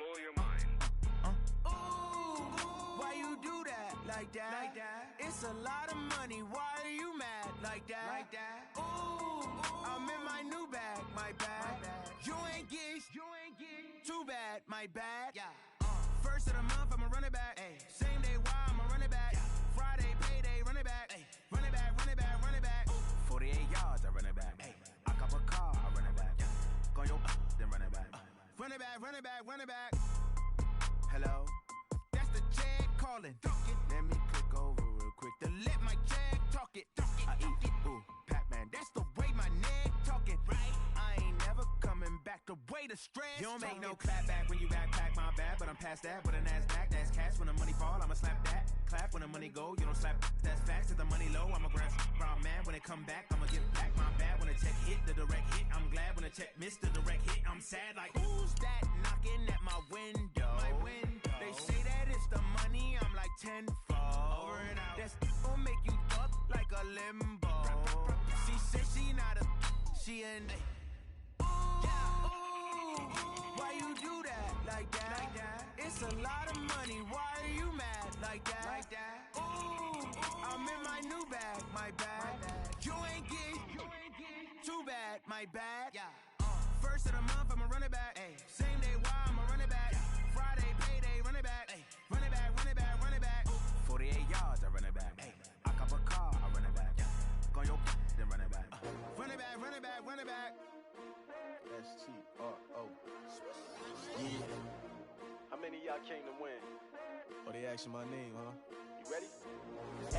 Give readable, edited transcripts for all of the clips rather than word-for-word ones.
blow your mind. Ooh, why you do that like that? It's a lot of money. Why are you mad like that? Ooh, I'm in my new bag, my bag. You ain't get too bad, my bad. Yeah. First of the month, I'ma run it back. Ay. Same day, why I'ma run it back. Friday, payday, run it back. Ay. Run it back, run it back, run it back. 48 yards, I run it back. Ay. I cop a car, I run it back. Go your then run it back. Run it back, run it back, run it back. Hello, that's the jag calling. Let me click over real quick to let my jag talk it. I eat it, ooh, Pac-Man. That's the way my neck talking. Right, I ain't never coming back. The way the stress. You don't make no clap back when you backpack my bad, but I'm past that. With a NASDAQ, that's cash. When the money fall, I'ma slap that. Clap when the money go, you don't slap. That's facts. If the money low, I'ma grab round man. When it come back, I'ma give back my bad. When the check hit, the direct hit. I'm glad when the check missed the direct hit. I'm sad like who's that knocking at my window? They say that it's the money. I'm like tenfold. Over and out. That's gon' make you fuck like a limbo. She said she not a, she an. Why you do that like that? It's a lot of money. Why are you mad like that? Ooh, I'm in my new bag, my bag. You ain't get too bad, my bad. Yeah. First of the month, I'ma run it back. Ay. Same day, why I'ma run it back. Friday, payday, run it back. Ay. Run it back, run it back, run it back. 48 yards, I run it back. Ay. I cop a car, I run it back. Go your then run it back. Run it back, run it back, run it back. S-T-R-O. Yeah. How many of y'all came to win? Oh, they asking my name, huh? You ready?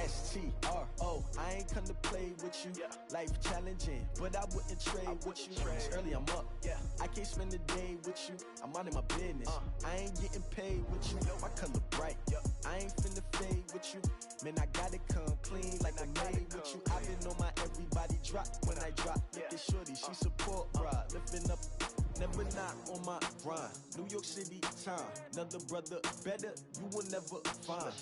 S-T-R-O. I ain't come to play with you. Yeah. Life challenging, but I wouldn't trade with you. It's early, I'm up. Yeah. I can't spend the day with you. I'm out of my business. I ain't getting paid with you. My color bright. I ain't finna fade with you. Man, I gotta come clean like I'm made with you. I've been on my everybody drop when I drop. Look at shorty, she support ride. Lifting up, never not on my grind. New York City time, another brother better, you will never find.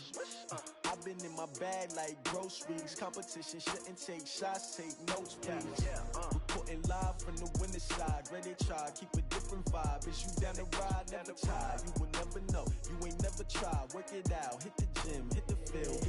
I've been in my bag like groceries. Competition shouldn't take shots, take notes, please. Reporting live from the winter side. Ready to try, keep a different vibe. Is you down the ride, never tired. You will never know, you ain't never tried. Work it out, hit the gym, hit the field.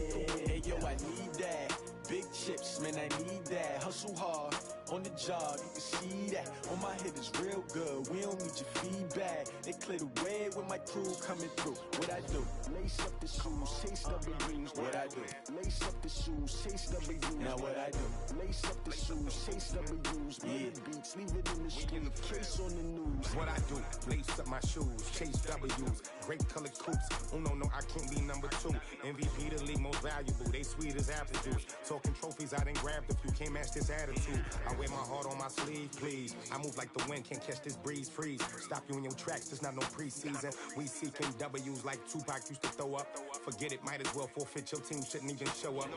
Hey yo, I need that. Big chips, man, I need that. Hustle hard, on the job, you can see that. On my head is real good, we don't need your feedback. They clear the way with my crew coming through. What I do? Lace up the shoes, chase W's. What I do? Lace up the shoes, chase W's. Now what I do? Lace up the shoes, chase W's. Yeah, beats, leave it in the street, case on the news. What I do? Lace up my shoes, chase W's. Great colored coops. Oh no, I can't be number 2. MVP the league most valuable. They sweet as apple juice. Talking trophies, I done grabbed a few. Can't match this attitude. I wear my heart on my sleeve, please. I move like the wind, can't catch this breeze, freeze. Stop you in your tracks, there's not no preseason. We seeking W's like Tupac used to throw up. Forget it, might as well forfeit. Your team shouldn't even show up.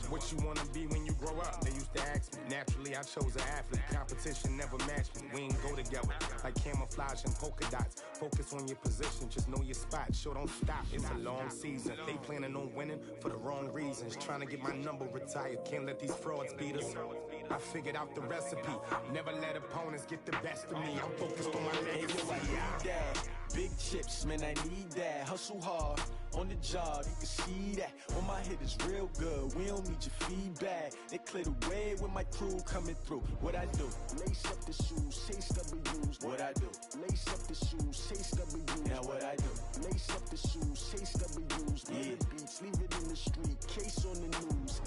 What you wanna be when you grow up? They used to ask me. Naturally, I chose an athlete. Competition never matched me. We ain't go together like camouflage and polka dots. Focus on your position, just know your spot. Sure, don't stop. It's a long season. They planning on winning for the wrong reasons. Trying to get my number retired. Can't let these frauds beat us. I figured out the recipe. Never let opponents get the best of me. I'm focused on my legacy. Big chips, man, I need that. Hustle hard, on the job, you can see that. On my head is real good, we don't need your feedback. They clear the way with my crew coming through. What I do? Lace up the shoes, chase W's. What I do? Lace up the shoes, chase W's. Now what I do? Lace up the shoes, chase W's. Yeah, beats, leave it in the street, case on the news.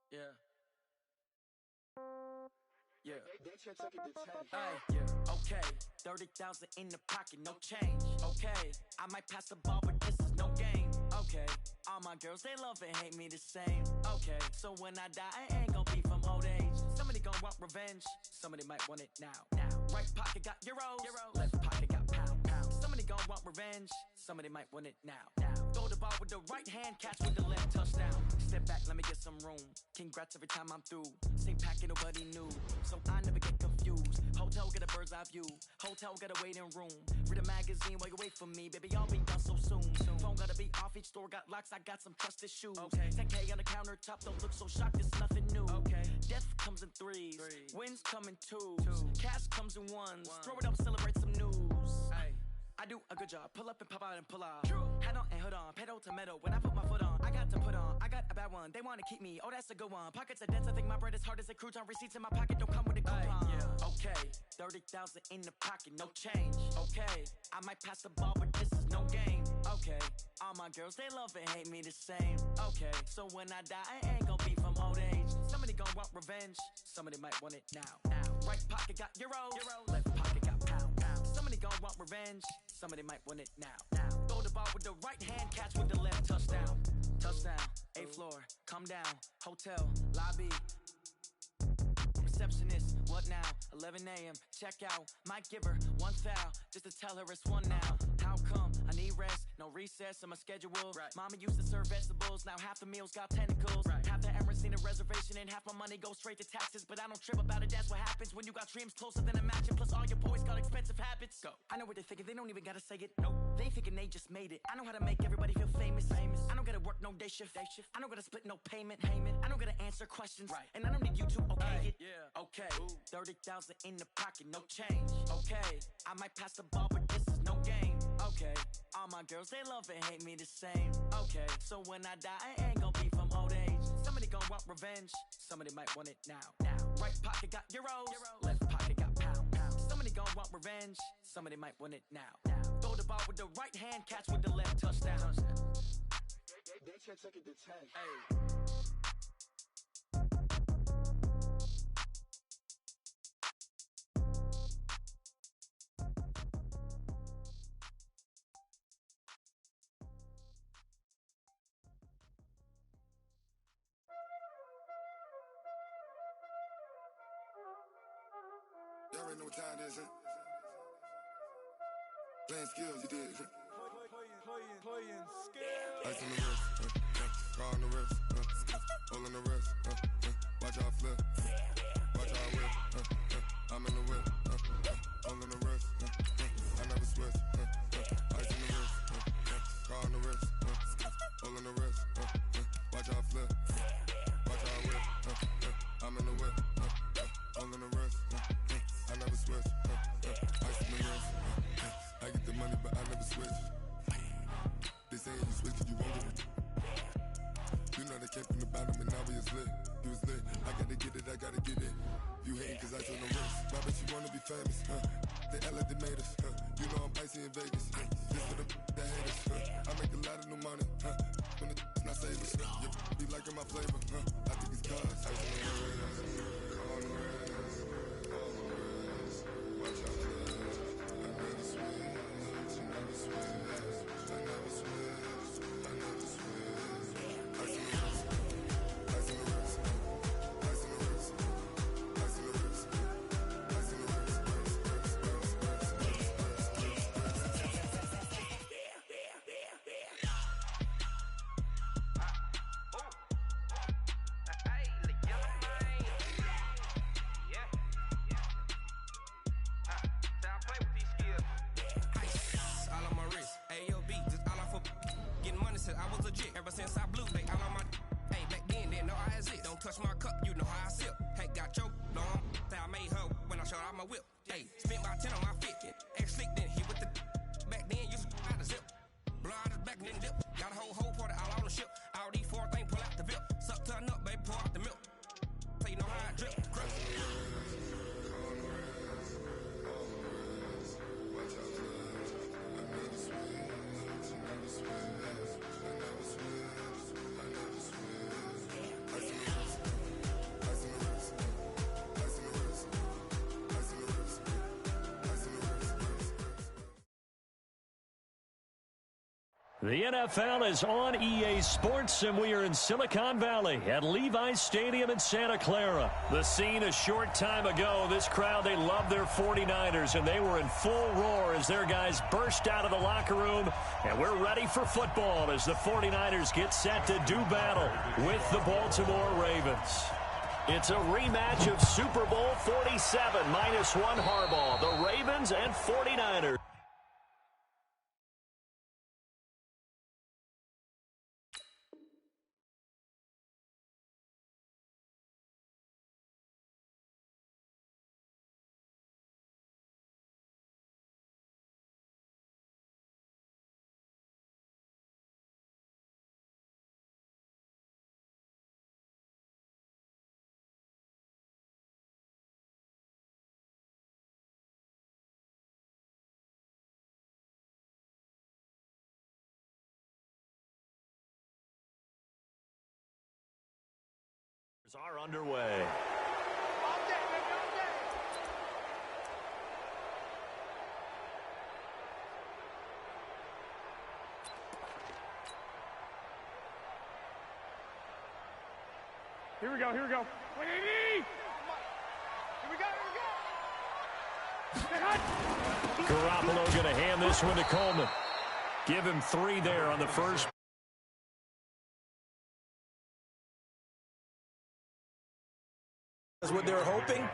Yeah. Okay. 30,000 in the pocket, no change. Okay. I might pass the ball, but this is no game. Okay. All my girls, they love and hate me the same. Okay. So when I die, I ain't gonna be from old age. Somebody gonna want revenge. Somebody might want it now. Right pocket got euros. Left pocket got pound. Somebody gonna want revenge. Somebody might want it now. Throw the ball with the right hand, catch with the left, touchdown. Step back, let me get some room. Congrats every time I'm through. Same packet, nobody knew. So I never get confused. views. Hotel get a bird's eye view. Hotel get a waiting room. Read a magazine while you wait for me. Baby, I'll be done so soon. Phone gotta be off. Each store got locks. I got some trusted shoes. Okay. 10K on the countertop. Don't look so shocked. It's nothing new. Okay. Death comes in threes. Wins come in twos. Cash comes in ones. Throw it up, celebrate some news. Ay. I do a good job. Pull up and pop out and pull off. Head on and hood on. Pedal to metal. When I put my foot on, I got to put on. I got a bad one. They want to keep me. Oh, that's a good one. Pockets are dense. I think my bread is hard as a crouton. Receipts in my pocket don't come with a coupon. Yeah. Okay. 30,000 in the pocket. No change. Okay. I might pass the ball, but this is no game. Okay. All my girls, they love and hate me the same. Okay. So when I die, I ain't gonna be from old age. Somebody gon' want revenge. Somebody might want it now. Right pocket got euros. Left pocket got pound. Somebody gon' want revenge. Somebody might want it now. Throw the ball with the right hand, catch with the left. Touchdown. Touchdown. 8th floor. Come down. Hotel. Lobby. Receptionist. What now? 11 a.m. Check out. Might give her one foul just to tell her it's one now. How come? I need rest. No recess in my schedule. Right. Mama used to serve vegetables. Now half the meals got tentacles. Right. Half the Emirates need a reservation and half my money goes straight to taxes. But I don't trip about it. That's what happens when you got dreams closer than a match. And plus all your boys got expensive habits. Go. I know what they're thinking. They don't even gotta say it. Nope. They thinking they just made it. I know how to make everybody feel famous. I don't gotta work no day shift. I don't gotta split no payment. I don't gotta answer questions. Right. And I don't need you to okay it. Yeah. Okay. 30,000 in the pocket. No change. Okay. I might pass the ball, but this is no game. Okay. All my girls, they love and hate me the same. Okay. So when I die, I ain't gonna be from old age. Somebody gon' want revenge. Somebody might want it now. Right pocket got euros. Left pocket got pound. Somebody gon' want revenge. Somebody might want it now. Throw the ball with the right hand, catch with the left. Touchdown. They check it the tag. Hey. Y'all already know what time it is, huh? Playing skills, you did. Playing skills. Ice on the wrist, car on the wrist, hole in the wrist, watch out flip, watch out whip, I'm in the whip, hole in the wrist, I never switch, ice on the wrist, car on the wrist, hole in the wrist, watch out flip, watch out whip, I'm in the whip, hole in the wrist, I never switch, ice on the wrist, I get the money but I never switch. They saying you switch and you won't get it. You know they came from the bottom and now we is lit. You was lit, I gotta get it, I gotta get it. You hating cause I told them wrist. Why bet you wanna be famous, They act like they made us, You know I'm icy in Vegas, This for the that hate us, I make a lot of new money, When the not savers, You be liking my flavor, I think it's cause ice on the wrist, on the wrist, on the wrist. Watch out, I never switch, I never switch. Touch my cup, you know how I sip. Hey, got your long, say I made her when I showed out my whip. Hey, spent about 10 on my fit. Ex slick, then hit with the back then, you out the zip. Blow out his back, then dip. Got a whole party all on the ship. All these 4 things, pull out the VIP. Suck to a nut, baby, pour out the milk. So you know how I drip. Crush. The NFL is on EA Sports, and we are in Silicon Valley at Levi's Stadium in Santa Clara. The scene a short time ago, this crowd, they love their 49ers, and they were in full roar as their guys burst out of the locker room. And we're ready for football as the 49ers get set to do battle with the Baltimore Ravens. It's a rematch of Super Bowl 47, -1 Harbaugh, the Ravens and 49ers. Are underway. Here we go, here we go. 180! Here we go, here we go! Garoppolo going to hand this one to Coleman. Give him 3 there on the first. What they're hoping,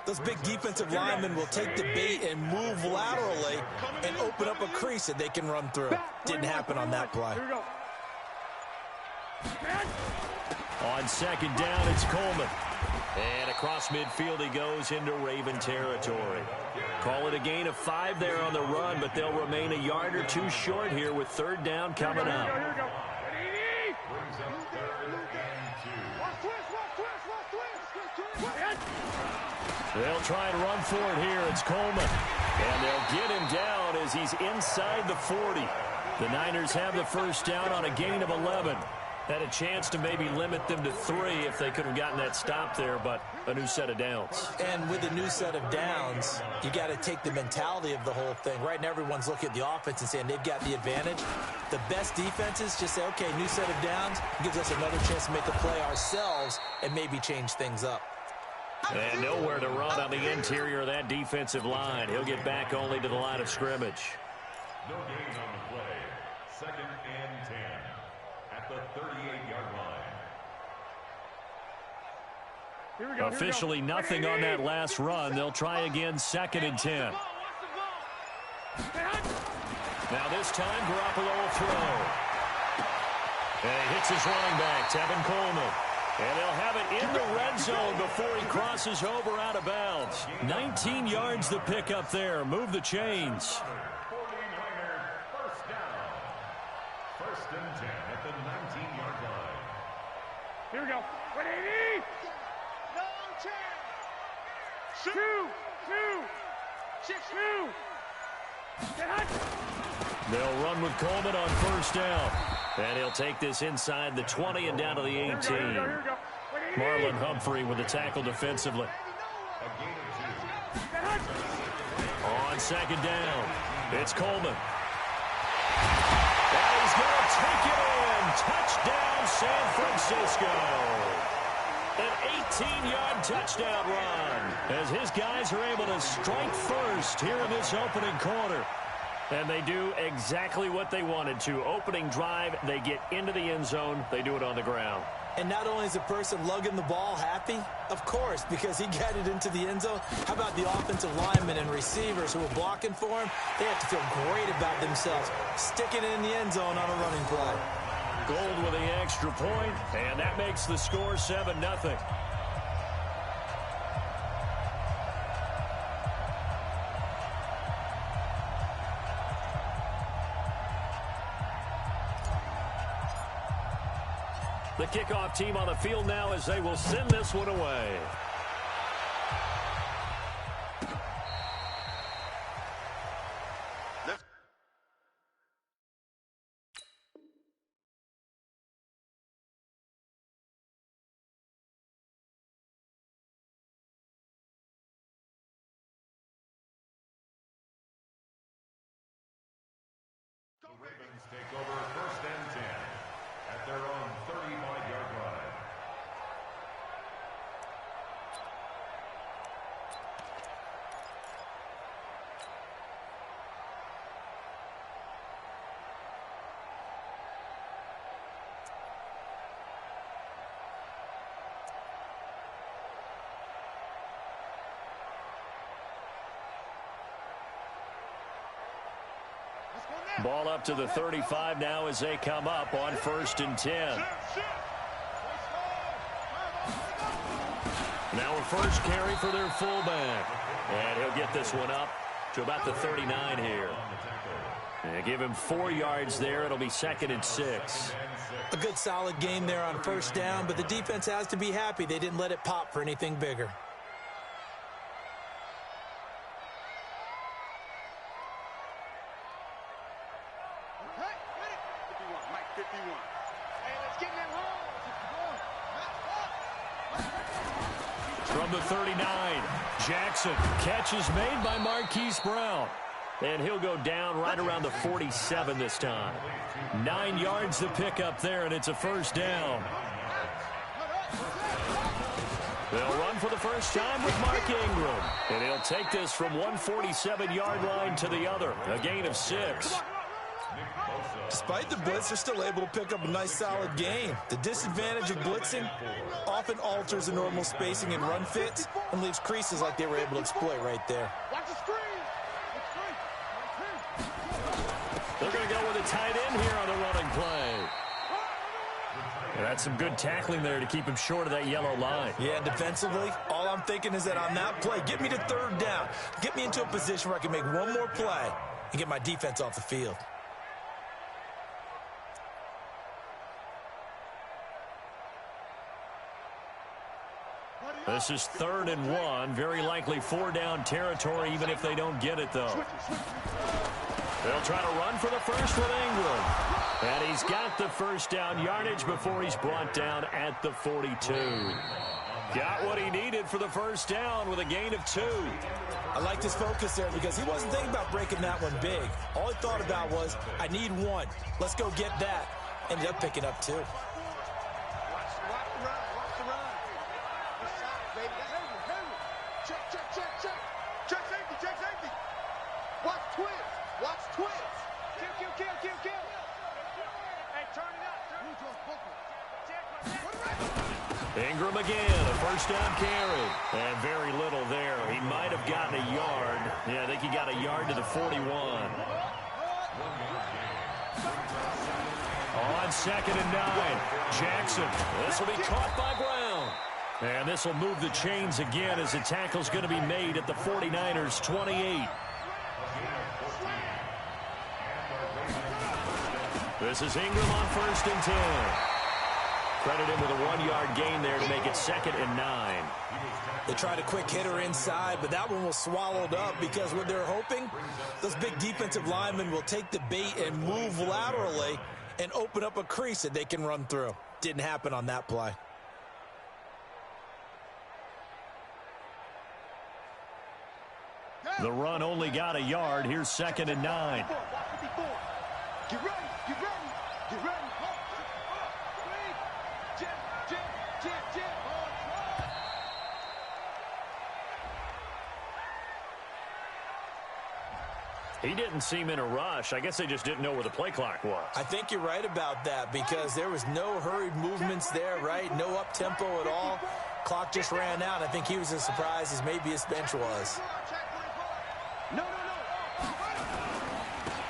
those big defensive linemen will take the bait and move laterally and open up a crease that they can run through. Didn't happen on that play. On second down, it's Coleman. And across midfield he goes into Raven territory. Call it a gain of 5 there on the run, but they'll remain a yard or 2 short here with third down coming up. They'll try and run for it here. It's Coleman. And they'll get him down as he's inside the 40. The Niners have the first down on a gain of 11. Had a chance to maybe limit them to 3 if they could have gotten that stop there, but a new set of downs. And with a new set of downs, you got to take the mentality of the whole thing. Right now, everyone's looking at the offense and saying they've got the advantage. The best defenses just say, okay, new set of downs gives us another chance to make a play ourselves and maybe change things up. And nowhere to run on the interior of that defensive line. He'll get back only to the line of scrimmage. No gain on the play. 2nd and 10 at the 38-yard line. Officially nothing on that last run. They'll try again 2nd and 10. Now this time Garoppolo will throw. And he hits his running back, Tevin Coleman. And they'll have it in the red zone before he crosses over out of bounds. 19 yards to pick up there. Move the chains. 49ers first down. 1st and 10 at the 19-yard line. Here we go. 180! No chance! Shoot! They'll run with Coleman on first down. And he'll take this inside the 20 and down to the 18. Marlon Humphrey with the tackle defensively. On second down, it's Coleman. And he's going to take it in. Touchdown, San Francisco. An 18-yard touchdown run as his guys are able to strike first here in this opening quarter. And they do exactly what they wanted to. Opening drive, they get into the end zone. They do it on the ground. And not only is the person lugging the ball happy, of course, because he got it into the end zone. How about the offensive linemen and receivers who are blocking for him? They have to feel great about themselves, sticking it in the end zone on a running play. Gold with the extra point, and that makes the score 7-0. The kickoff team on the field now as they will send this one away. The Ravens take over 1st and 10 at their own 35-yard line. Ball up to the 35 now as they come up on 1st and 10. Now a first carry for their fullback. And he'll get this one up to about the 39 here. And give him 4 yards there. It'll be 2nd and 6. A good solid game there on 1st down, but the defense has to be happy they didn't let it pop for anything bigger. From the 39, Jackson. Catch is made by Marquise Brown. And he'll go down right around the 47 this time. 9 yards to pick up there, and it's a 1st down. They'll run for the first time with Mark Ingram. And he'll take this from 147-yard line to the other. A gain of 6. Despite the blitz, they're still able to pick up a nice, solid gain. The disadvantage of blitzing often alters the normal spacing and run fits and leaves creases like they were able to exploit right there. They're going to go with a tight end here on the running play. And that's some good tackling there to keep him short of that yellow line. Yeah, defensively, all I'm thinking is that on that play, get me to 3rd down. Get me into a position where I can make one more play and get my defense off the field. This is 3rd and 1. Very likely 4-down territory, even if they don't get it, though. They'll try to run for the first with Ingram. And he's got the 1st down yardage before he's brought down at the 42. Got what he needed for the 1st down with a gain of 2. I liked his focus there because he wasn't thinking about breaking that one big. All he thought about was, I need 1. Let's go get that. Ended up picking up 2. Ingram again, a 1st down carry. And very little there. He might have gotten a yard. Yeah, I think he got a yard to the 41. On 2nd and 9, Jackson. This will be caught by Brown. And this will move the chains again as the tackle's going to be made at the 49ers' 28. This is Ingram on 1st and 10. Credit him with a 1-yard gain there to make it 2nd and 9. They tried a quick hitter inside, but that one was swallowed up because what they're hoping, those big defensive linemen will take the bait and move laterally and open up a crease that they can run through. Didn't happen on that play. The run only got a yard. Here's 2nd and 9. Get ready, get ready, get ready. He didn't seem in a rush. I guess they just didn't know where the play clock was. I think you're right about that because there was no hurried movements there, right? No up-tempo at all. Clock just ran out. I think he was as surprised as maybe his bench was.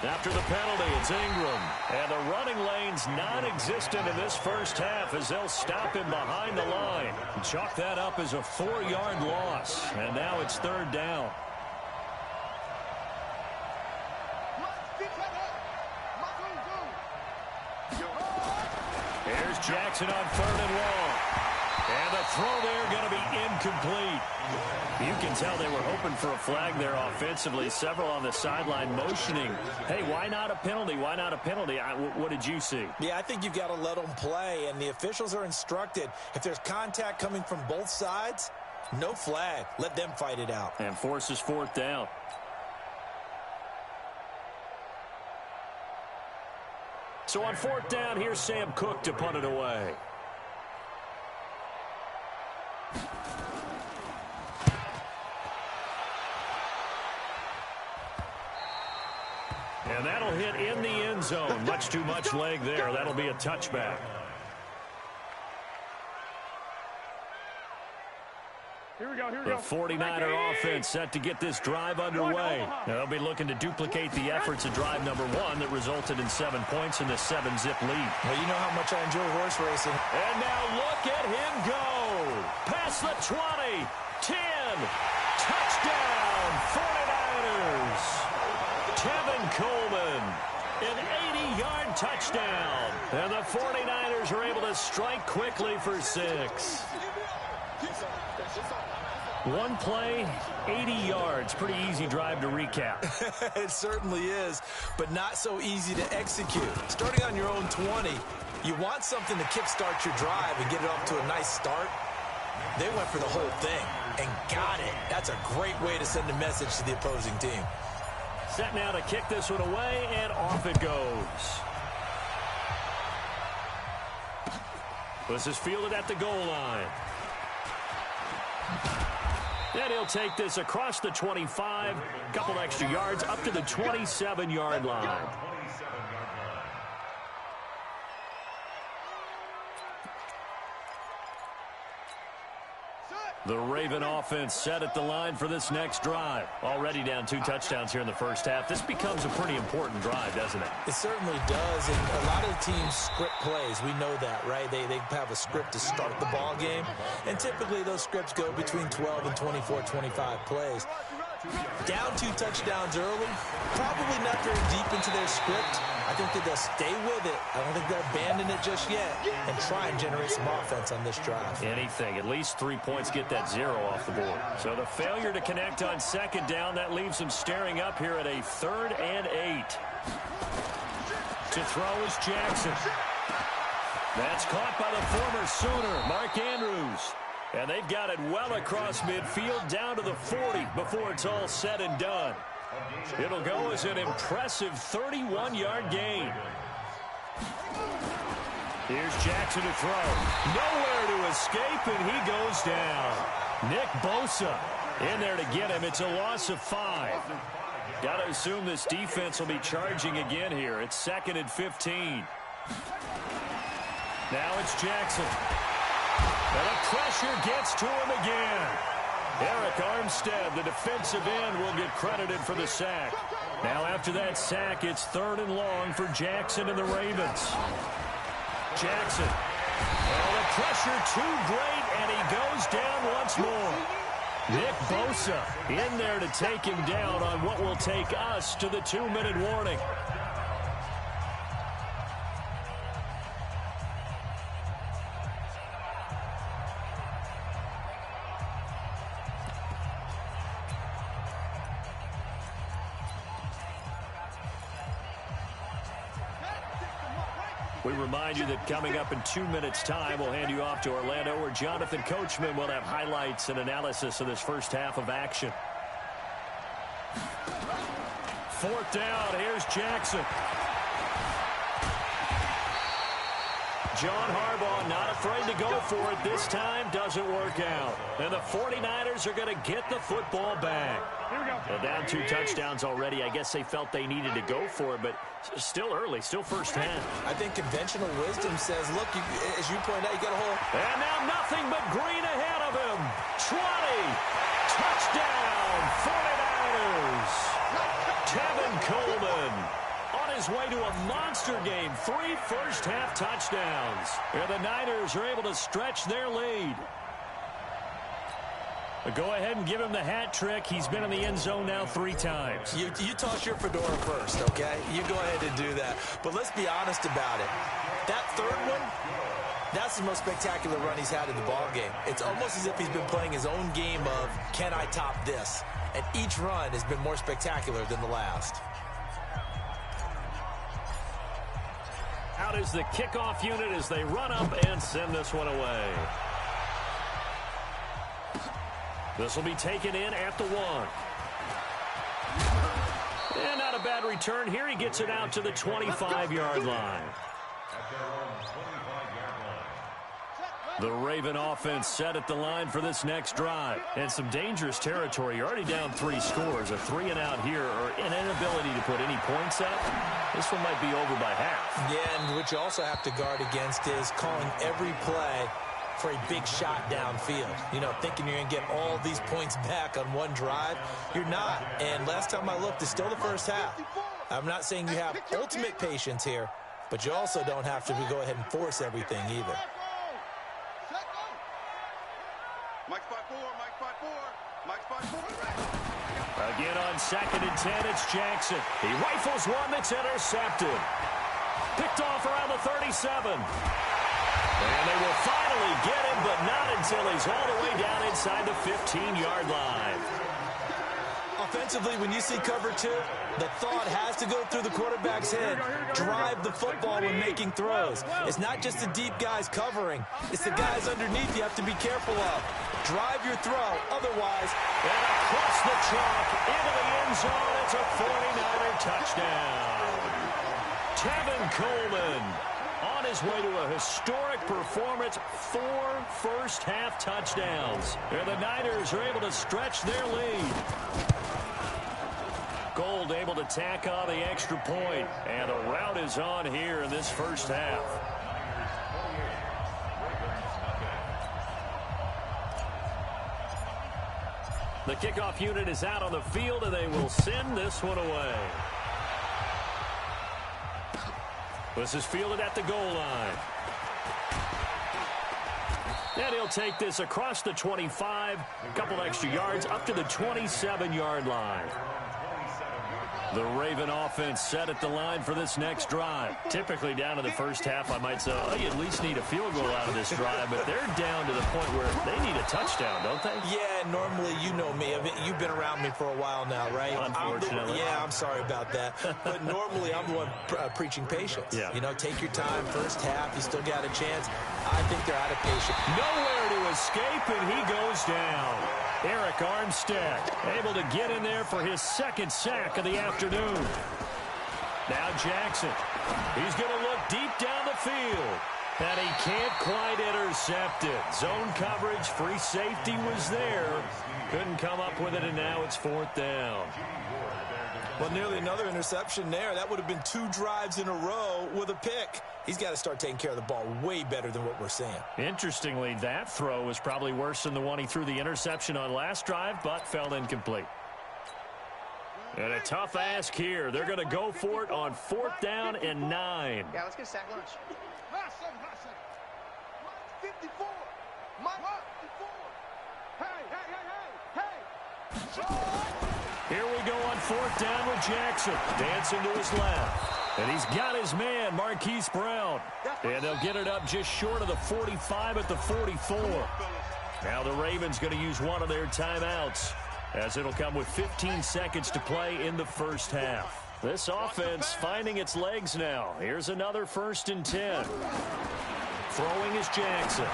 After the penalty, it's Ingram. And the running lane's non-existent in this 1st half as they'll stop him behind the line. Chalk that up as a 4-yard loss. And now it's 3rd down. Here's Jackson on 3rd and long. And the throw there going to be incomplete. You can tell they were hoping for a flag there offensively. Several on the sideline motioning. Hey, why not a penalty? Why not a penalty? What did you see? Yeah, I think you've got to let them play, and the officials are instructed. If there's contact coming from both sides, no flag. Let them fight it out. And forces 4th down. So on 4th down, here's Sam Cook to punt it away. And that'll hit in the end zone. Much too much leg there. That'll be a touchback. The 49er offense set to get this drive underway. They'll be looking to duplicate the efforts of drive number 1 that resulted in 7 points in the 7-zip lead. Well, you know how much I enjoy horse racing. And now look at him go. Past the 20, 10, touchdown, 49ers. Tevin Coleman, an 80-yard touchdown. And the 49ers are able to strike quickly for 6. One play, 80 yards. Pretty easy drive to recap. It certainly is, but not so easy to execute. Starting on your own 20, you want something to kickstart your drive and get it off to a nice start. They went for the whole thing and got it. That's a great way to send a message to the opposing team. Set now to kick this one away, and off it goes. This is fielded at the goal line. And he'll take this across the 25, couple extra yards up to the 27-yard line. The Raven offense set at the line for this next drive. Already down 2 touchdowns here in the first half. This becomes a pretty important drive, doesn't it? It certainly does, and a lot of teams script plays. We know that, right? They have a script to start the ball game, and typically those scripts go between 12 and 24, 25 plays. Down 2 touchdowns early, probably not very deep into their script. I think that they'll stay with it. I don't think they'll abandon it just yet and try and generate some offense on this drive. Anything. At least 3 points get that 0 off the board. So the failure to connect on second down, that leaves them staring up here at a 3rd and 8. To throw is Jackson. That's caught by the former Sooner, Mark Andrews. And they've got it well across midfield down to the 40 before it's all said and done. It'll go as an impressive 31-yard gain. Here's Jackson to throw. Nowhere to escape, and he goes down. Nick Bosa in there to get him. It's a loss of 5. Got to assume this defense will be charging again here. It's 2nd and 15. Now it's Jackson. And the pressure gets to him again. Eric Armstead, the defensive end, will get credited for the sack. Now after that sack, it's 3rd and long for Jackson and the Ravens. Jackson. Oh, the pressure too great, and he goes down once more. Nick Bosa in there to take him down on what will take us to the 2-minute warning. We remind you that coming up in 2 minutes' time, we'll hand you off to Orlando, where Jonathan Coachman will have highlights and analysis of this first half of action. 4th down, here's Jackson. John Harbaugh not afraid to go for it this time. Doesn't work out. And the 49ers are going to get the football back. Well, down 2 touchdowns already. I guess they felt they needed to go for it, but still early, still first half. I think conventional wisdom says, look, as you pointed out, you got a hole. And now nothing but green ahead of him. 20. Touchdown, 49ers. Tevin Coleman on his way to a monster game. 3 first-half touchdowns. And the Niners are able to stretch their lead. But go ahead and give him the hat trick. He's been in the end zone now 3 times. You toss your fedora first, okay? You go ahead and do that. But let's be honest about it. That 3rd one, that's the most spectacular run he's had in the ball game. It's almost as if he's been playing his own game of, can I top this? And each run has been more spectacular than the last. Out is the kickoff unit as they run up and send this one away. This will be taken in at the 1. And not a bad return here. He gets it out to the 25-yard line. The Raven offense set at the line for this next drive. And some dangerous territory. You're already down 3 scores. A 3-and-out here, or an inability to put any points up. This one might be over by half. Yeah, and what you also have to guard against is calling every play for a big shot downfield. You know, thinking you're going to get all these points back on one drive. You're not. And last time I looked, it's still the first half. I'm not saying you have ultimate patience here, but you also don't have to go ahead and force everything either. Again on 2nd and 10, it's Jackson. He rifles one that's intercepted. Picked off around the 37. And they will finally get him, but not until he's all the way down inside the 15-yard line. Offensively, when you see cover 2, the thought has to go through the quarterback's head. Drive the football when making throws. It's not just the deep guys covering. It's the guys underneath you have to be careful of. Drive your throw. Otherwise, and across the chalk into the end zone. It's a 49er touchdown. Tevin Coleman on his way to a historic performance. 4 first-half touchdowns. And the Niners are able to stretch their lead. Gold able to tack on the extra point. And the rout is on here in this first half. The kickoff unit is out on the field, and they will send this one away. This is fielded at the goal line. And he'll take this across the 25, a couple extra yards, up to the 27-yard line. The Raven offense set at the line for this next drive. Typically down to the first half, I might say, oh, you at least need a field goal out of this drive, but they're down to the point where they need a touchdown, don't they? Yeah, normally, you know me. I mean, you've been around me for a while now, right? Unfortunately. I'm sorry about that. But normally, I'm the one preaching patience. Yeah. You know, take your time, first half, you still got a chance. I think they're out of patience. Nowhere to escape, and he goes down. Eric Armstead able to get in there for his second sack of the afternoon. Now Jackson. He's going to look deep down the field. And he can't quite intercept it. Zone coverage, free safety was there. Couldn't come up with it, and now it's 4th down. Well, nearly another interception there. That would have been 2 drives in a row with a pick. He's got to start taking care of the ball way better than what we're seeing. Interestingly, that throw was probably worse than the one he threw the interception on last drive, but fell incomplete. And a tough ask here. They're going to go for it on 4th down and 9. Yeah, let's get a sack lunch. 54. 54. Hey. Here we go on 4th down with Jackson. Dancing to his left. And he's got his man, Marquise Brown. And they'll get it up just short of the 45 at the 44. Now the Ravens going to use one of their timeouts, as it'll come with 15 seconds to play in the first half. This offense finding its legs now. Here's another 1st and 10. Throwing is Jackson.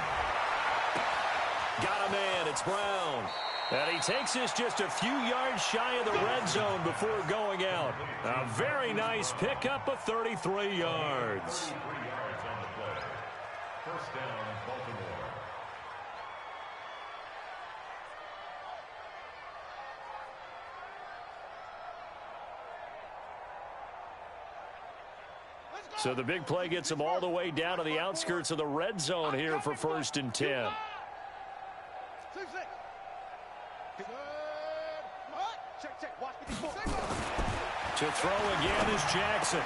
Got a man. It's Brown. And he takes this just a few yards shy of the red zone before going out. A very nice pickup of 33 yards. 3 yards on the play. First down, Baltimore. So the big play gets them all the way down to the outskirts of the red zone here for 1st and 10. To throw again is Jackson.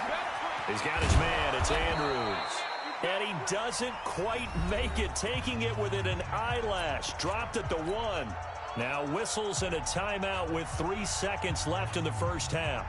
He's got his man. It's Andrews. And he doesn't quite make it, taking it within an eyelash. Dropped at the 1. Now whistles and a timeout with 3 seconds left in the first half.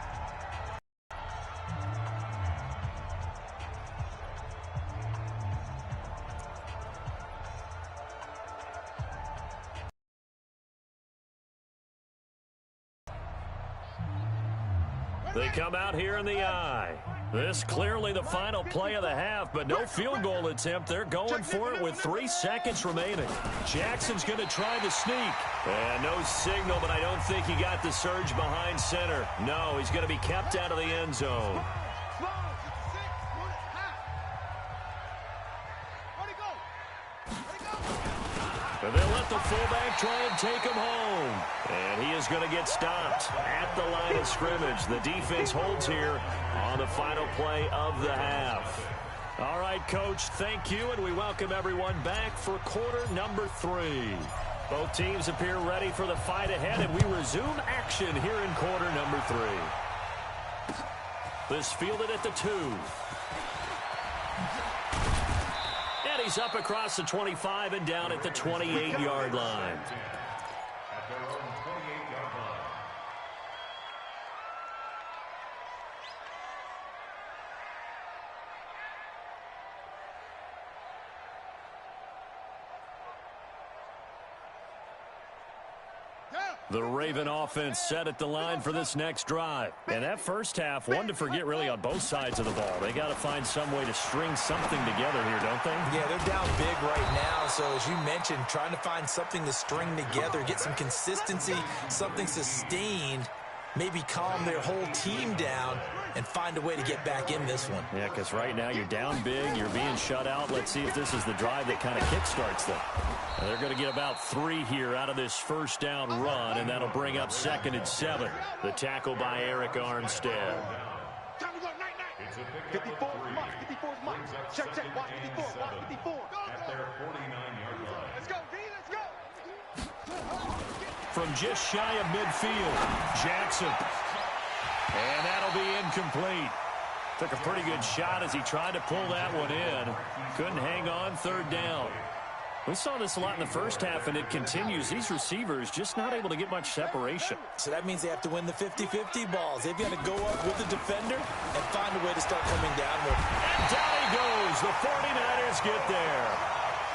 They come out here in the eye. This clearly the final play of the half, but no field goal attempt. They're going for it with 3 seconds remaining. Jackson's going to try the sneak. And no signal, but I don't think he got the surge behind center. No, he's going to be kept out of the end zone. And they'll let the fullback try and take him home. And he is going to get stopped at the line of scrimmage. The defense holds here on the final play of the half. All right, Coach, thank you, and we welcome everyone back for quarter number 3. Both teams appear ready for the fight ahead, and we resume action here in quarter number 3. This fielded at the 2. And he's up across the 25 and down at the 28-yard line. At their own 28-yard line. The Raven offense set at the line for this next drive. And that first half, one to forget really on both sides of the ball. They got to find some way to string something together here, don't they? Yeah, they're down big right now. So as you mentioned, trying to find something to string together, get some consistency, something sustained, maybe calm their whole team down and find a way to get back in this one. Yeah, because right now you're down big, you're being shut out. Let's see if this is the drive that kind of kickstarts them. And they're going to get about 3 here out of this first down run, and that'll bring up 2nd and 7. The tackle by Eric Armstead. 54, mark, 54 mark. Check, watch 54, watch 54. At their 49-yard line. Let's go, D, let's go. From just shy of midfield, Jackson. And that'll be incomplete. Took a pretty good shot as he tried to pull that one in. Couldn't hang on, 3rd down. We saw this a lot in the first half, and it continues. These receivers just not able to get much separation. So that means they have to win the 50-50 balls. They've got to go up with the defender and find a way to start coming downward. And down he goes. The 49ers get there.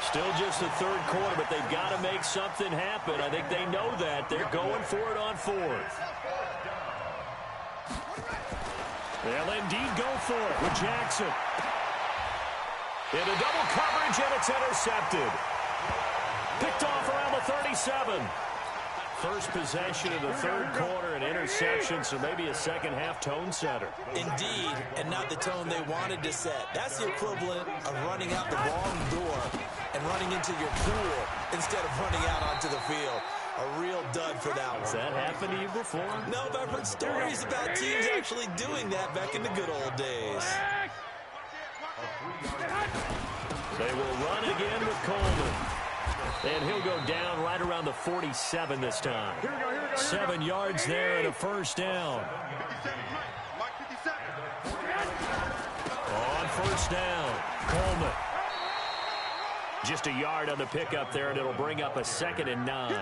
Still just the 3rd quarter, but they've got to make something happen. I think they know that. They're going for it on 4th. They'll indeed go for it with Jackson. Into double coverage, and it's intercepted. Picked off around the 37. First possession of the 3rd quarter, an interception, so maybe a second-half tone setter. Indeed, and not the tone they wanted to set. That's the equivalent of running out the wrong door and running into your pool instead of running out onto the field. A real dud for that one. Has that happened to you before? No, but I've heard stories about teams actually doing that back in the good old days. They will run again with Coleman. And he'll go down right around the 47 this time. 7 yards there and a first down. On first down, Coleman. Just a yard on the pickup there, and it'll bring up a 2nd and 9.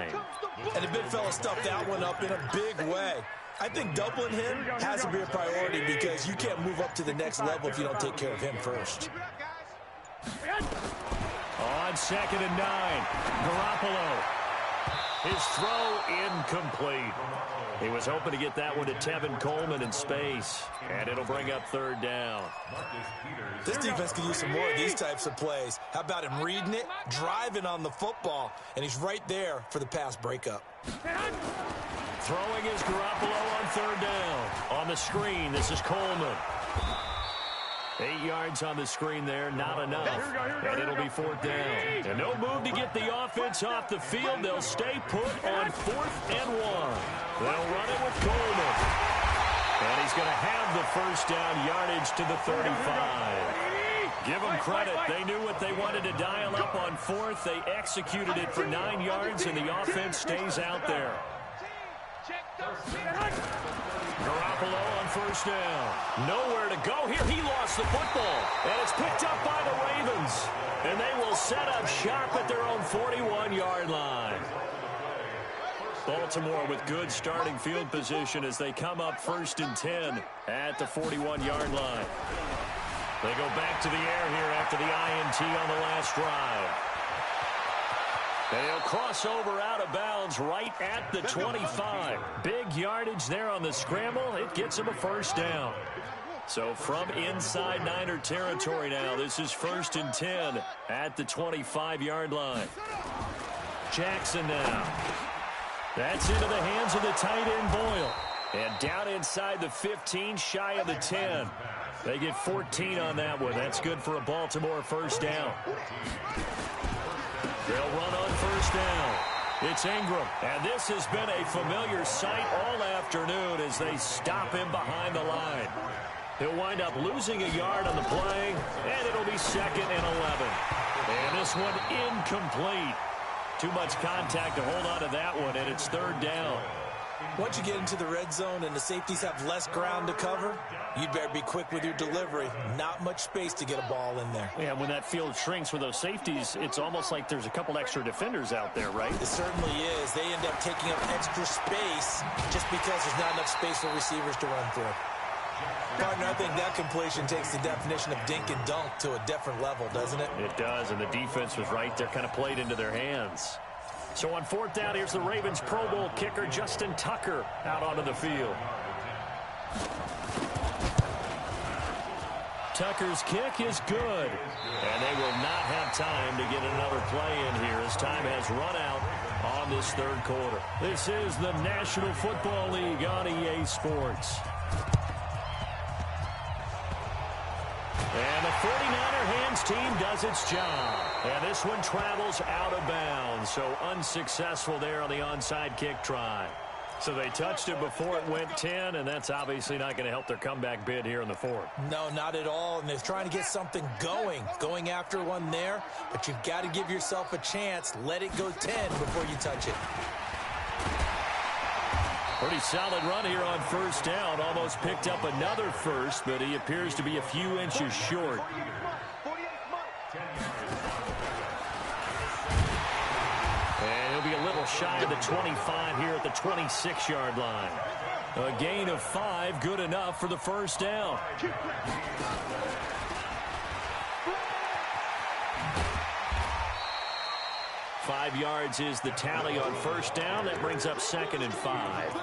And the big fella stuffed that one up in a big way. I think doubling him has to be a priority because you can't move up to the next level if you don't take care of him first. On 2nd and 9, Garoppolo. His throw incomplete. He was hoping to get that one to Tevin Coleman in space, and it'll bring up 3rd down. This defense could use some more of these types of plays. How about him reading it, driving on the football, and he's right there for the pass breakup. Throwing is Garoppolo on 3rd down. On the screen, this is Coleman. 8 yards on the screen there, not enough. And it'll be 4th down. And no move to get the offense off the field. They'll stay put on 4th and 1. They'll run it with Coleman. And he's going to have the first down yardage to the 35. Give them credit. They knew what they wanted to dial up on 4th. They executed it for 9 yards, and the offense stays out there. Garoppolo on first down. Nowhere to go here. He lost the football. And it's picked up by the Ravens. And they will set up shop at their own 41-yard line. Baltimore with good starting field position as they come up 1st and 10 at the 41-yard line. They go back to the air here after the INT on the last drive. And he'll cross over out of bounds right at the 25. Big yardage there on the scramble. It gets him a first down. So from inside Niner territory now, this is 1st and 10 at the 25-yard line. Jackson now. That's into the hands of the tight end Boyle. And down inside the 15, shy of the 10. They get 14 on that one. That's good for a Baltimore first down. They'll run on first down. It's Ingram. And this has been a familiar sight all afternoon as they stop him behind the line. He'll wind up losing a yard on the play, and it'll be 2nd and 11. And this one incomplete. Too much contact to hold on to that one, and it's 3rd down. Once you get into the red zone and the safeties have less ground to cover, you better be quick with your delivery. Not much space to get a ball in there. Yeah, when that field shrinks with those safeties, it's almost like there's a couple extra defenders out there, right? It certainly is. They end up taking up extra space just because there's not enough space for receivers to run through. Partner, I think that completion takes the definition of dink and dunk to a different level, doesn't it? It does, and the defense was right there, kind of played into their hands. So on 4th down, here's the Ravens Pro Bowl kicker, Justin Tucker, out onto the field. Tucker's kick is good, and they will not have time to get another play in here as time has run out on this 3rd quarter. This is the National Football League on EA Sports. And the 49er hands team does its job. And this one travels out of bounds, so unsuccessful there on the onside kick try. So they touched it before it went 10, and that's obviously not going to help their comeback bid here in the 4th. No, not at all, and they're trying to get something going after one there, but you've got to give yourself a chance. Let it go 10 before you touch it. Pretty solid run here on 1st down. Almost picked up another first, but he appears to be a few inches short. And he'll be a little shy of the 25 here at the 26-yard line. A gain of 5, good enough for the 1st down. Five yards is the tally on 1st down. That brings up 2nd and 5.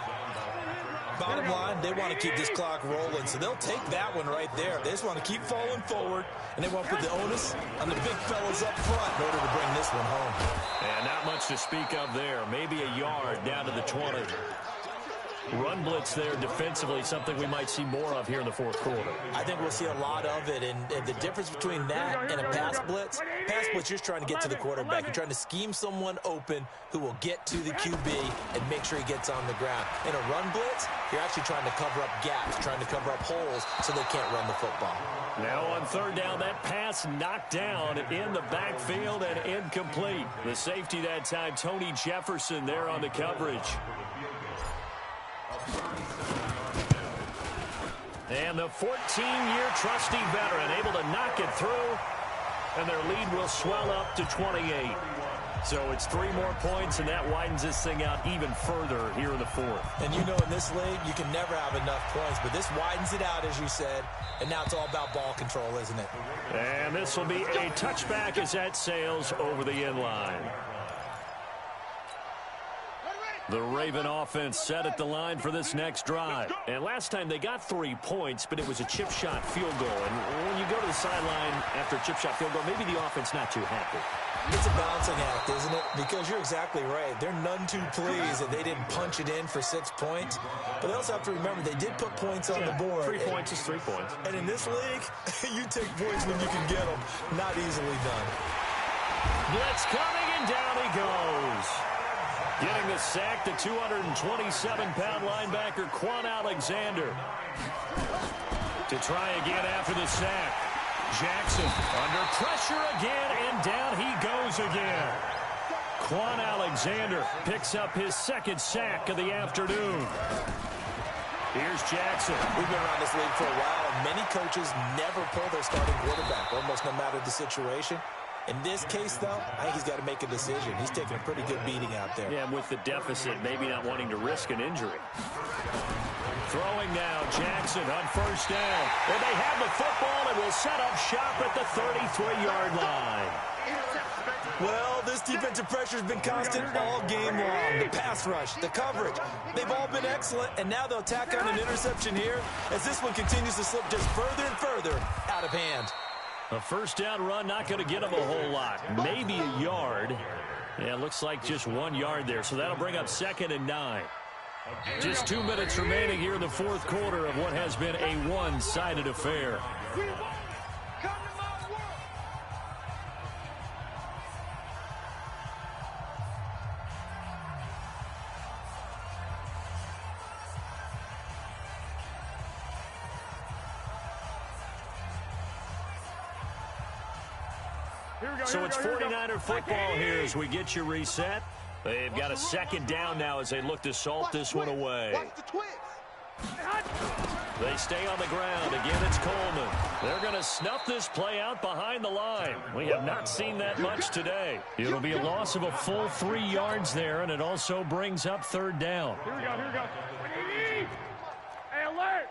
Bottom line, they want to keep this clock rolling, so they'll take that one right there. They just want to keep falling forward, and they want to put the onus on the big fellas up front in order to bring this one home. And not much to speak of there. Maybe a yard down to the 20. Run blitz there defensively, something we might see more of here in the 4th quarter. I think we'll see a lot of it, and the difference between that and a pass blitz, you're just trying to get to the quarterback. You're trying to scheme someone open who will get to the QB and make sure he gets on the ground. In a run blitz, you're actually trying to cover up gaps, trying to cover up holes so they can't run the football. Now on 3rd down, that pass knocked down in the backfield and incomplete. The safety that time, Tony Jefferson, there on the coverage. And the 14-year trusty veteran able to knock it through, and their lead will swell up to 28. So it's 3 more points, and that widens this thing out even further here in the 4th. And you know in this league, you can never have enough points, but this widens it out, as you said, and now it's all about ball control, isn't it? And this will be a touchback as that sails over the end line. The Raven offense set at the line for this next drive. And last time they got 3 points, but it was a chip shot field goal. And when you go to the sideline after a chip shot field goal, maybe the offense not too happy. It's a balancing act, isn't it? Because you're exactly right. They're none too pleased that they didn't punch it in for 6 points. But they also have to remember they did put points on the board. 3 points is 3 points. And in this league, you take points when you can get them. Not easily done. Blitz coming, and down he goes. Getting the sack, the 227-pound linebacker, Quan Alexander. To try again after the sack. Jackson under pressure again, and down he goes again. Quan Alexander picks up his 2nd sack of the afternoon. Here's Jackson. We've been around this league for a while, and many coaches never pull their starting quarterback, almost no matter the situation. In this case, though, I think he's got to make a decision. He's taking a pretty good beating out there. Yeah, with the deficit, maybe not wanting to risk an injury. Throwing now, Jackson on 1st down. And they have the football and will set up shop at the 33-yard line. Well, this defensive pressure has been constant all game long. The pass rush, the coverage, they've all been excellent, and now they'll tack on an interception here as this one continues to slip just further and further out of hand. A 1st down run, not going to get them a whole lot. Maybe a yard. Yeah, it looks like just 1 yard there, so that'll bring up 2nd and 9. Just 2 minutes remaining here in the 4th quarter of what has been a one-sided affair. So it's 49er football here as we get you reset. They've got a second down now as they look to salt this one away. They stay on the ground. Again, it's Coleman. They're going to snuff this play out behind the line. We have not seen that much today. It'll be a loss of a full 3 yards there, and it also brings up third down. Here we go. Hey, alert!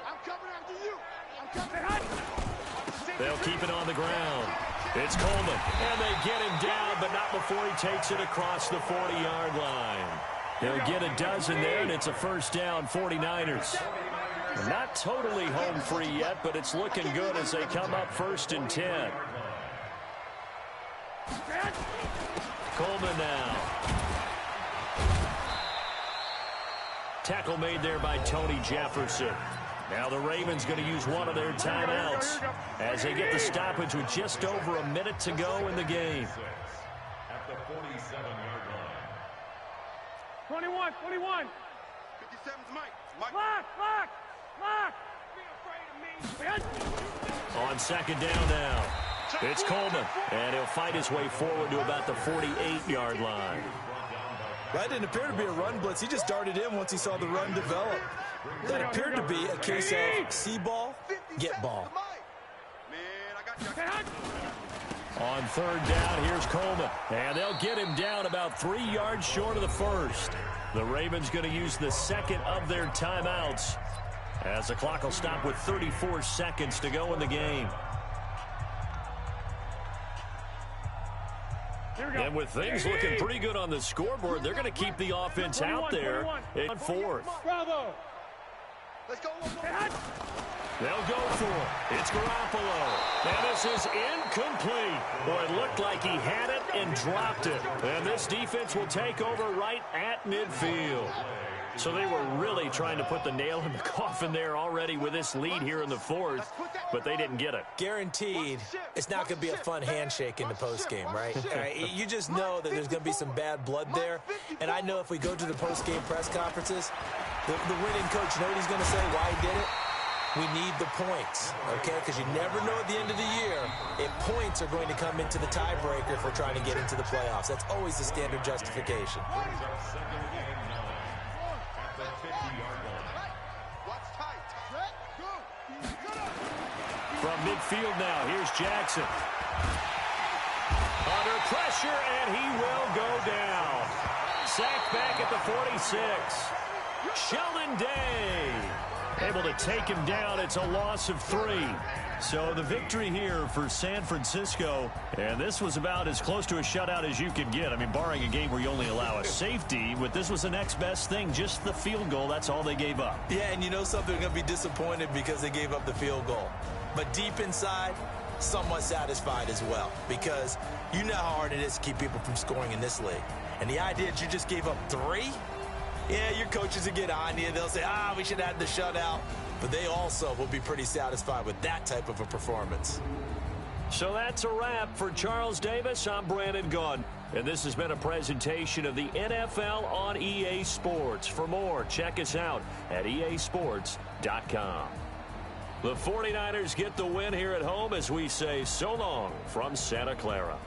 I'm coming after you. They'll keep it on the ground. It's Coleman, and they get him down, but not before he takes it across the 40-yard line. He'll get a dozen there, and it's a first down, 49ers. Not totally home free yet, but it's looking good as they come up 1st and 10. Coleman now. Tackle made there by Tony Jefferson. Now the Ravens going to use one of their timeouts as they get the stoppage with just over a minute to go in the game. At the 47-yard line. 21. 57's Mike. Lock. Be afraid of me. On second down now, it's Coleman, and he'll fight his way forward to about the 48-yard line. That didn't appear to be a run blitz. He just darted in once he saw the run develop. That appeared to be a case of see ball, get ball. On third down, here's Coleman, and they'll get him down about 3 yards short of the first. The Ravens going to use the second of their timeouts as the clock will stop with 34 seconds to go in the game. And with things looking pretty good on the scoreboard, they're going to keep the offense out there on fourth. Bravo. Let's go. They'll go for it. It's Garoppolo. And this is incomplete. Boy, it looked like he had it and dropped it. And this defense will take over right at midfield. So they were really trying to put the nail in the coffin there already with this lead here in the fourth, but they didn't get it. Guaranteed, it's not going to be a fun handshake in the postgame, right? You just know that there's going to be some bad blood there. And I know if we go to the postgame press conferences, the winning coach, you know what he's going to say, why he did it? We need the points, okay? Because you never know at the end of the year if points are going to come into the tiebreaker if we're trying to get into the playoffs. That's always the standard justification. From midfield now, here's Jackson. Under pressure, and he will go down. Sacked back at the 46. Sheldon Day able to take him down. It's a loss of 3. So the victory here for San Francisco, and this was about as close to a shutout as you could get. I mean, barring a game where you only allow a safety, but this was the next best thing, just the field goal. That's all they gave up. Yeah, and you know something, they're going to be disappointed because they gave up the field goal. But deep inside, somewhat satisfied as well, because you know how hard it is to keep people from scoring in this league. And the idea that you just gave up 3, yeah, your coaches will get on you. They'll say, we should have had the shutout. But they also will be pretty satisfied with that type of a performance. So that's a wrap for Charles Davis. I'm Brandon Gunn. And this has been a presentation of the NFL on EA Sports. For more, check us out at easports.com. The 49ers get the win here at home as we say so long from Santa Clara.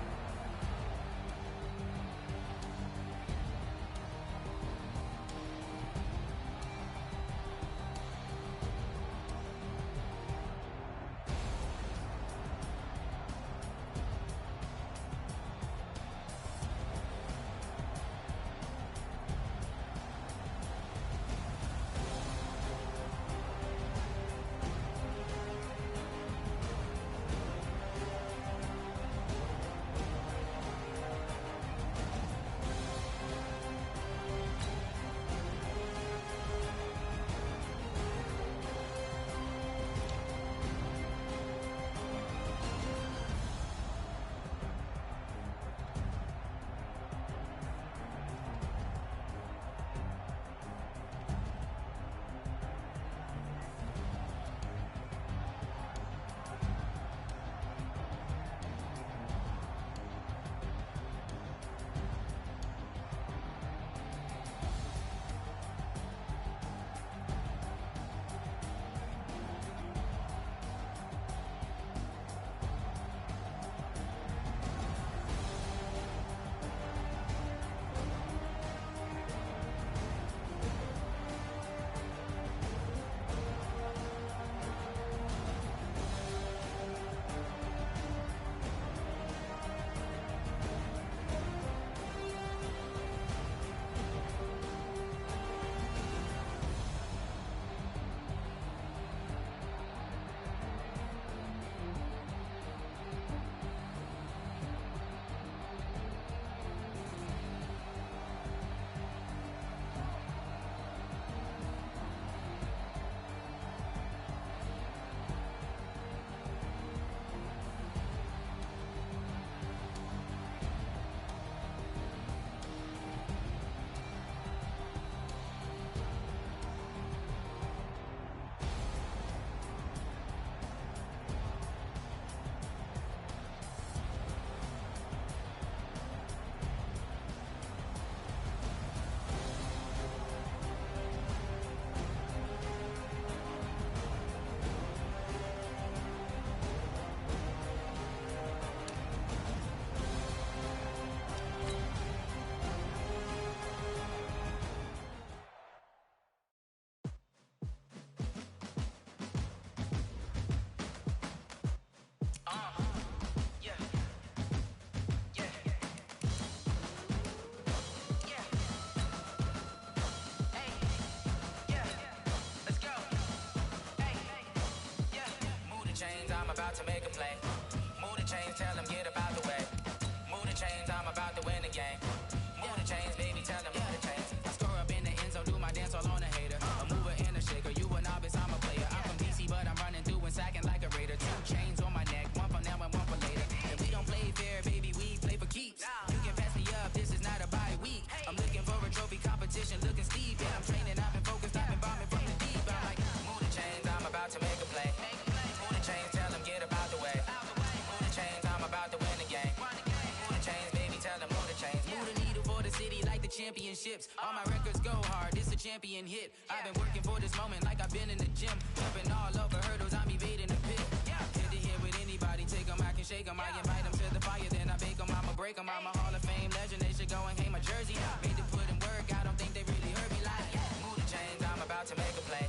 championships. All my records go hard, it's a champion hit. I've been working for this moment like I've been in the gym. Jumping all over hurdles, I'm evading the pit. Head to head with anybody, take them, I can shake them. I invite them to the fire, then I bake them, I'ma break them. I'm a Hall of Fame legend, they should go and hang my jersey. Made to put in work, I don't think they really heard me like, move the chains, I'm about to make a play.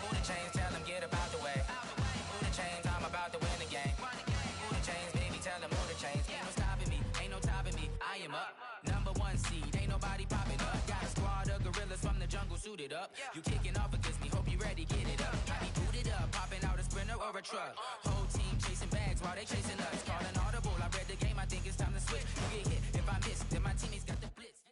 Move the chains, tell them get about the way. Move the chains, I'm about to win the game. Move the chains, baby, tell them move the chains. Ain't no stopping me, ain't no topping me, I am up. Number one seed, ain't nobody popping up. Got a squad of gorillas from the jungle suited up. You kicking off against me, hope you ready, get it up. I be booted up, popping out a sprinter or a truck. Whole team chasing bags while they chasing us. Calling audible, I read the game, I think it's time to switch. You get hit, if I miss, then my teammates got the blitz.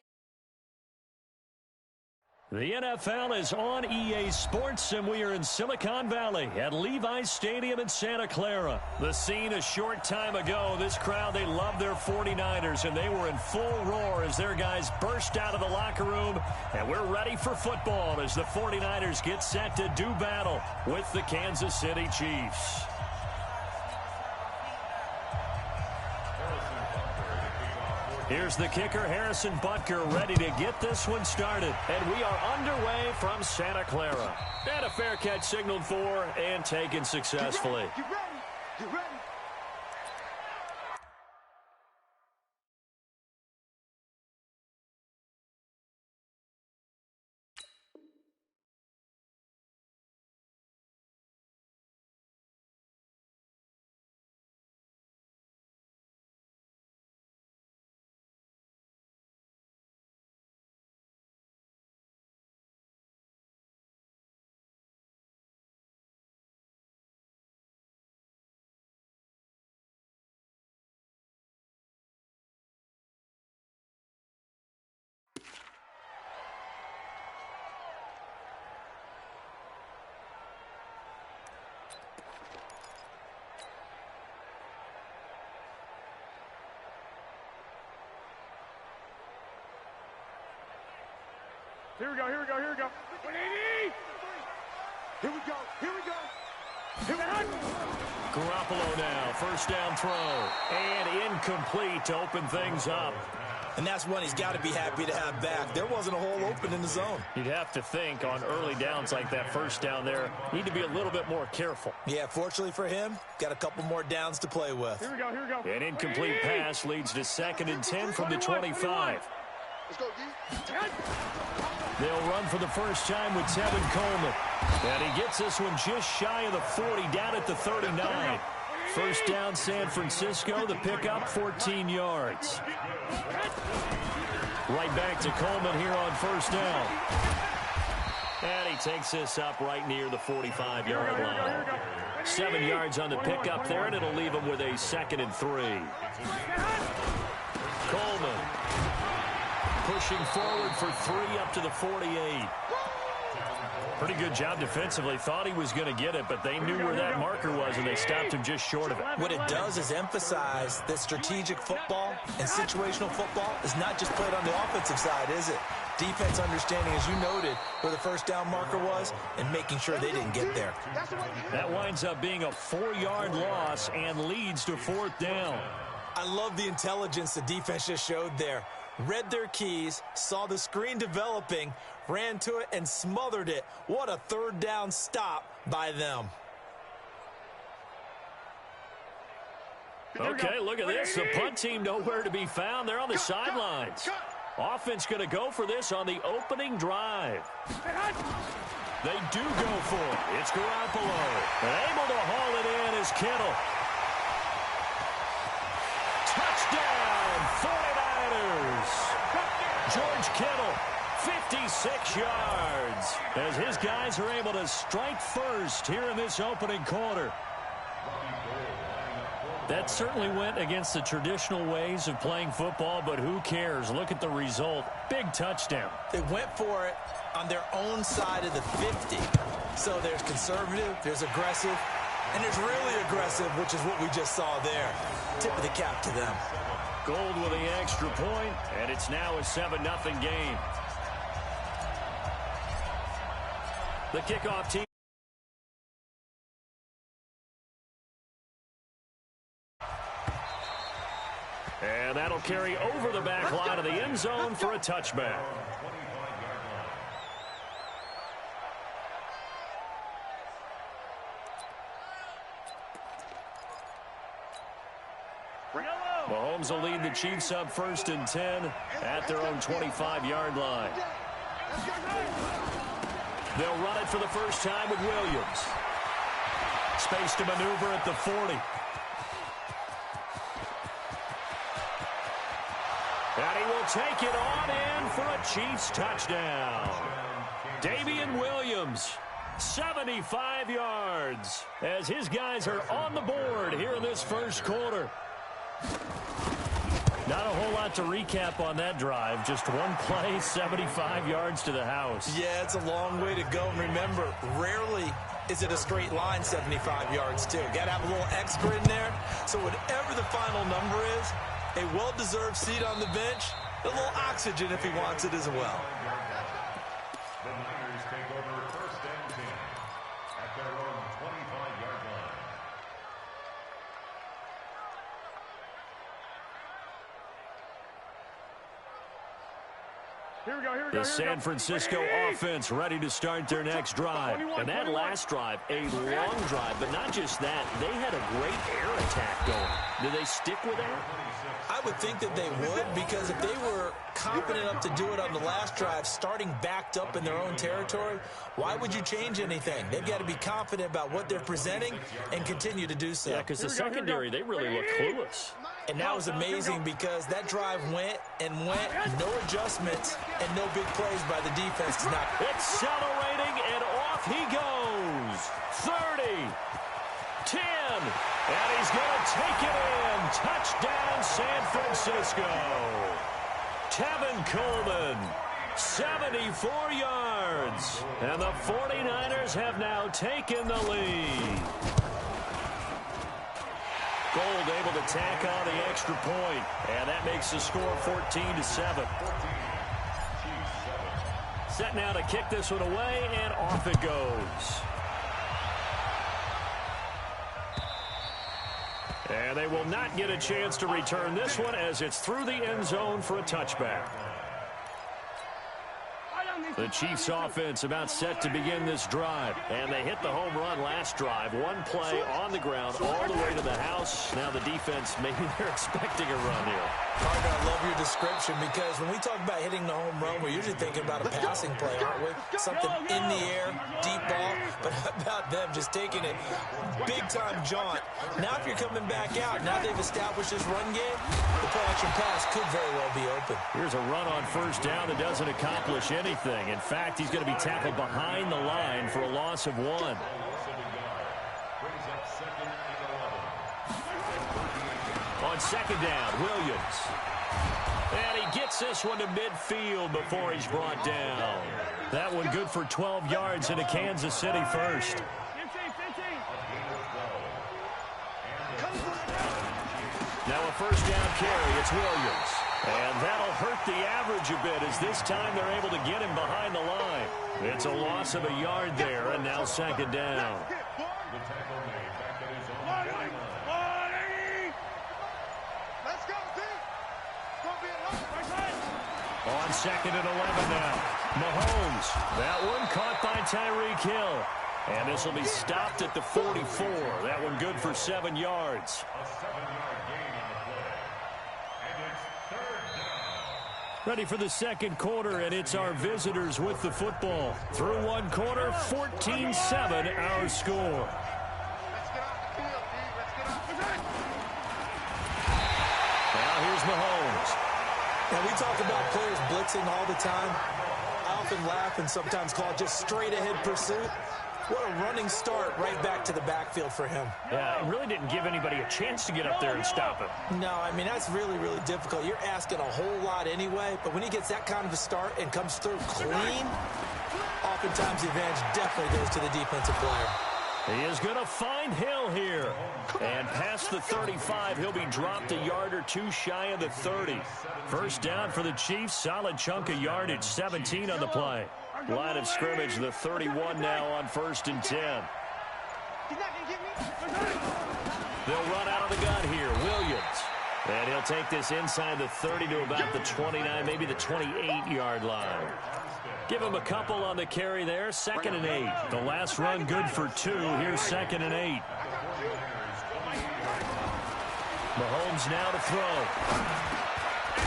The NFL is on EA Sports, and we are in Silicon Valley at Levi's Stadium in Santa Clara. The scene a short time ago. This crowd, they love their 49ers, and they were in full roar as their guys burst out of the locker room. And we're ready for football as the 49ers get set to do battle with the Kansas City Chiefs. Here's the kicker, Harrison Butker, ready to get this one started. And we are underway from Santa Clara. And a fair catch signaled for and taken successfully. Get ready. Get ready. Here we go, here we go, here we go. 180! Here we go. Here we go. Here we go. Garoppolo now, first down throw. And incomplete to open things up. And that's one he's got to be happy to have back. There wasn't a hole open in the zone. You'd have to think on early downs like that first down there, need to be a little bit more careful. Yeah, fortunately for him, got a couple more downs to play with. Here we go, here we go. An incomplete pass leads to 2nd and 10 from the 25. Let's go, D. They'll run for the first time with Tevin Coleman. And he gets this one just shy of the 40, down at the 39. First down, San Francisco. The pickup, 14 yards. Right back to Coleman here on first down. And he takes this up right near the 45-yard line. 7 yards on the pickup there, and it'll leave him with a 2nd and 3. Coleman pushing forward for 3 up to the 48. Pretty good job defensively. Thought he was going to get it, but they knew where that marker was, and they stopped him just short of it. What it does is emphasize that strategic football and situational football is not just played on the offensive side, is it? Defense understanding, as you noted, where the first down marker was and making sure they didn't get there. That winds up being a 4-yard loss and leads to 4th down. I love the intelligence the defense just showed there. Read their keys, saw the screen developing, ran to it, and smothered it. What a 3rd down stop by them. Okay, look at this. The punt team nowhere to be found. They're on the sidelines. Offense going to go for this on the opening drive. They do go for it. It's Garoppolo. And able to haul it in is Kittle. Touchdown, 49ers. George Kittle, 56 yards, as his guys are able to strike first here in this opening quarter. That certainly went against the traditional ways of playing football, but who cares? Look at the result. Big touchdown. They went for it on their own side of the 50. So there's conservative, there's aggressive, and there's really aggressive, which is what we just saw there. Tip of the cap to them. Gold with the extra point, and it's now a 7-0 game. The kickoff team. And that'll carry over the back line of the end zone for a touchback. Mahomes will lead the Chiefs up 1st and 10 at their own 25-yard line. They'll run it for the first time with Williams. Space to maneuver at the 40. And he will take it on in for a Chiefs touchdown. Damian Williams, 75 yards, as his guys are on the board here in this first quarter. Not a whole lot to recap on that drive. Just one play, 75 yards to the house. Yeah, it's a long way to go. And remember, rarely is it a straight line 75 yards, too. Got to have a little extra in there. So whatever the final number is, a well-deserved seat on the bench, a little oxygen if he wants it as well. The Niners take over 1st and 10 at their own 25-yard line. The San Francisco offense ready to start their next drive. And that last drive, a long drive, but not just that. They had a great air attack going. Do they stick with that? I would think that they would, because if they were confident enough to do it on the last drive, starting backed up in their own territory, why would you change anything? They've got to be confident about what they're presenting and continue to do so. Yeah, because the secondary, they really look clueless. And that was amazing because that drive went and went, no adjustments, and no big plays by the defense. Accelerating, and off he goes. 30, 10, and he's going to take it in. Touchdown, San Francisco. Tevin Coleman, 74 yards. And the 49ers have now taken the lead. Gold able to tack on the extra point, and that makes the score 14-7. Set now to kick this one away, and off it goes. And they will not get a chance to return this one as it's through the end zone for a touchback. The Chiefs offense about set to begin this drive. And they hit the home run last drive. One play on the ground all the way to the house. Now the defense, maybe they're expecting a run here. Carter, I love your description because when we talk about hitting the home run, we're usually thinking about a passing play, aren't we? Something in the air, deep ball. But how about them just taking it big-time jaunt? Now if you're coming back out, now they've established this run game, the play-action pass could very well be open. Here's a run on first down that doesn't accomplish anything. In fact, he's going to be tackled behind the line for a loss of 1. On second down, Williams. And he gets this one to midfield before he's brought down. That one good for 12 yards into Kansas City first. Now a first down carry, it's Williams. And that'll hurt the average a bit as this time they're able to get him behind the line. It's a loss of a yard there, and now second down. On second and 11 now. Mahomes. That one caught by Tyreek Hill. And this will be stopped at the 44. That one good for 7 yards. Ready for the second quarter, and it's our visitors with the football. Through one quarter, 14-7 our score. Now here's Mahomes. Now we talk about players blitzing all the time. I often laugh and sometimes call it just straight-ahead pursuit. What a running start right back to the backfield for him. Yeah, it really didn't give anybody a chance to get up there and stop him. No, I mean, that's really, really difficult. You're asking a whole lot anyway, but when he gets that kind of a start and comes through clean, oftentimes the advantage definitely goes to the defensive player. He is going to find Hill here. And past the 35, he'll be dropped a yard or two shy of the 30. First down for the Chiefs, solid chunk of yardage, 17 on the play. Line of scrimmage, the 31 now on 1st and 10. They'll run out of the gun here. Williams. And he'll take this inside the 30 to about the 29, maybe the 28-yard line. Give him a couple on the carry there. 2nd and 8. The last run good for 2. Here's 2nd and 8. Mahomes now to throw.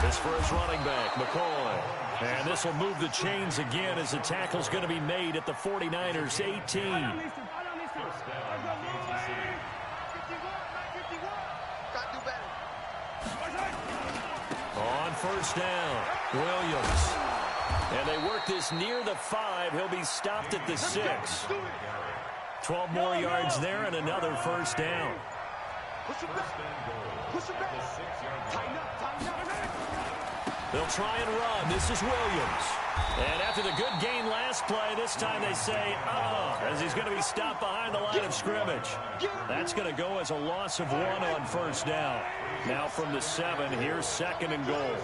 This for his running back, McCoy. And this will move the chains again as the tackle's going to be made at the 49ers 18. On first down, Williams. And they work this near the 5. He'll be stopped at the 6. 12 more yards there and another first down. They'll try and run. This is Williams. And after the good gain last play, this time they say, as he's going to be stopped behind the line of scrimmage. That's going to go as a loss of 1 on first down. Now from the 7, here's 2nd and goal.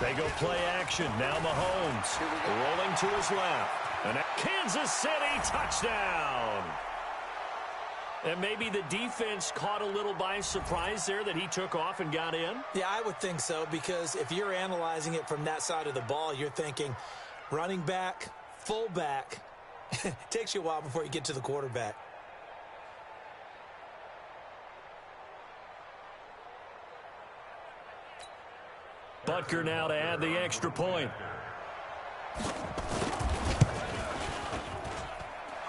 They go play action. Now Mahomes rolling to his left. And a Kansas City touchdown. And maybe the defense caught a little by surprise there that he took off and got in? Yeah, I would think so, because if you're analyzing it from that side of the ball, you're thinking running back, fullback. It takes you a while before you get to the quarterback. Butker now to add the extra point.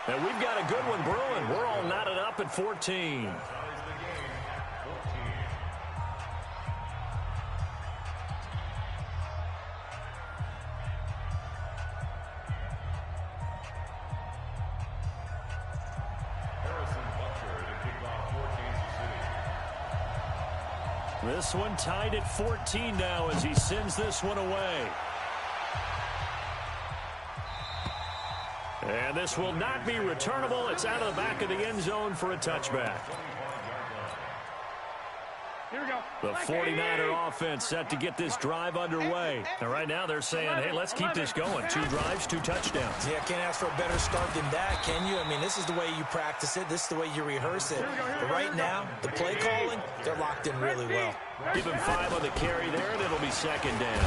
And we've got a good one brewing. We're all knotted up at 14. This one tied at 14 now as he sends this one away. And this will not be returnable. It's out of the back of the end zone for a touchback. Here we go. The 49er offense set to get this drive underway. And right now they're saying, hey, let's keep this going. 2 drives, 2 touchdowns. Yeah, can't ask for a better start than that, can you? I mean, this is the way you practice it. This is the way you rehearse it. But right now, the play calling, they're locked in really well. Give him 5 on the carry there, and it'll be 2nd down.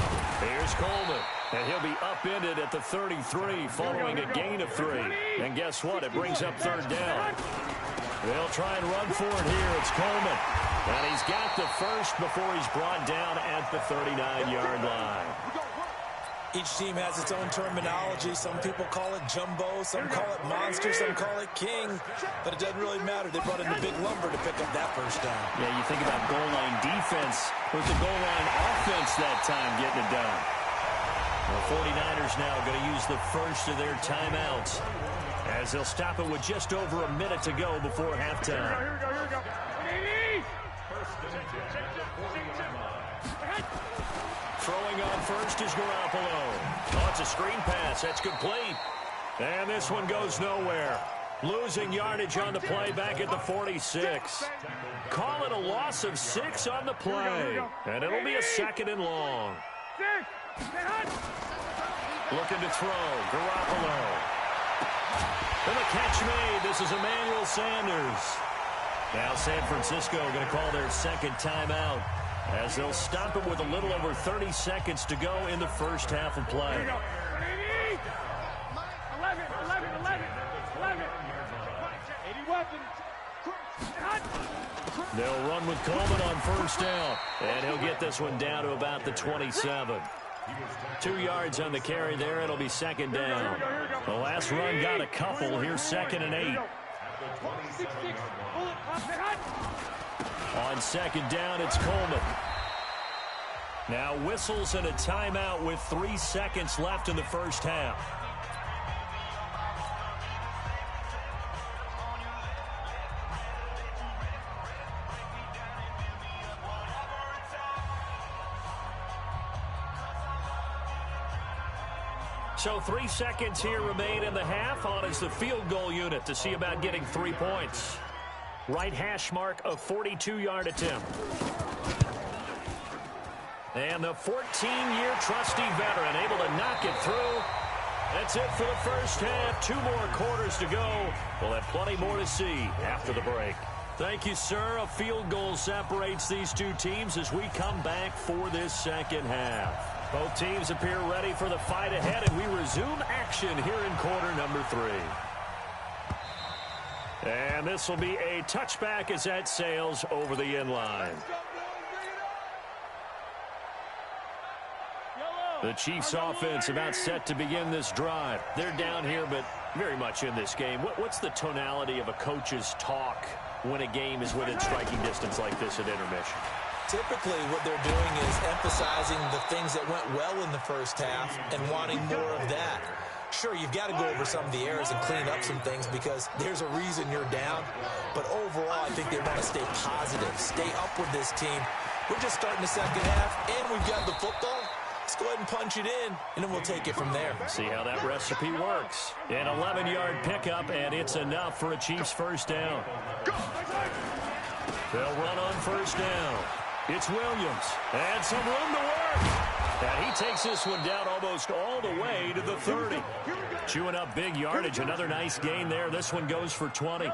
Here's Coleman. And he'll be upended at the 33 following a gain of 3. And guess what? It brings up 3rd down. They'll try and run for it here. It's Coleman. And he's got the first before he's brought down at the 39-yard line. Each team has its own terminology. Some people call it jumbo, some call it monster, some call it king. But it doesn't really matter. They brought in the big lumber to pick up that first down. Yeah, you think about goal line defense with the goal line offense that time getting it done. The 49ers now going to use the first of their timeouts as they'll stop it with just over a minute to go before halftime. Here we go. Throwing on first is Garoppolo. Oh, it's a screen pass. That's complete. And this one goes nowhere. Losing yardage on the play back at the 46. Call it a loss of 6 on the play. And it'll be a 2nd and long. Looking to throw. Garoppolo. And the catch made. This is Emmanuel Sanders. Now San Francisco going to call their 2nd timeout as they'll stop it with a little over 30 seconds to go in the first half of play. 11. They'll run with Coleman on first down, and he'll get this one down to about the 27. 2 yards on the carry there. It'll be 2nd down. The last run got a couple. Here's 2nd and 8. On 2nd down, it's Coleman. Now whistles and a timeout with 3 seconds left in the first half. So 3 seconds here remain in the half. On is the field goal unit to see about getting 3 points. Right hash mark, a 42-yard attempt. And the 14-year trusty veteran able to knock it through. That's it for the first half. 2 more quarters to go. We'll have plenty more to see after the break. Thank you, sir. A field goal separates these two teams as we come back for this second half. Both teams appear ready for the fight ahead, and we resume action here in quarter number 3. And this will be a touchback as that sails over the end line. The Chiefs offense about set to begin this drive. They're down here, but very much in this game. What's the tonality of a coach's talk when a game is within striking distance like this at intermission? Typically, what they're doing is emphasizing the things that went well in the first half and wanting more of that. Sure, you've got to go over some of the errors and clean up some things because there's a reason you're down. But overall, I think they want to stay positive, stay up with this team. We're just starting the second half, and we've got the football. Let's go ahead and punch it in, and then we'll take it from there. See how that recipe works. An 11-yard pickup, and it's enough for a Chiefs first down. They'll run on first down. It's Williams, and some room to work. And he takes this one down almost all the way to the 30. Chewing up big yardage. Another nice gain there. This one goes for 20.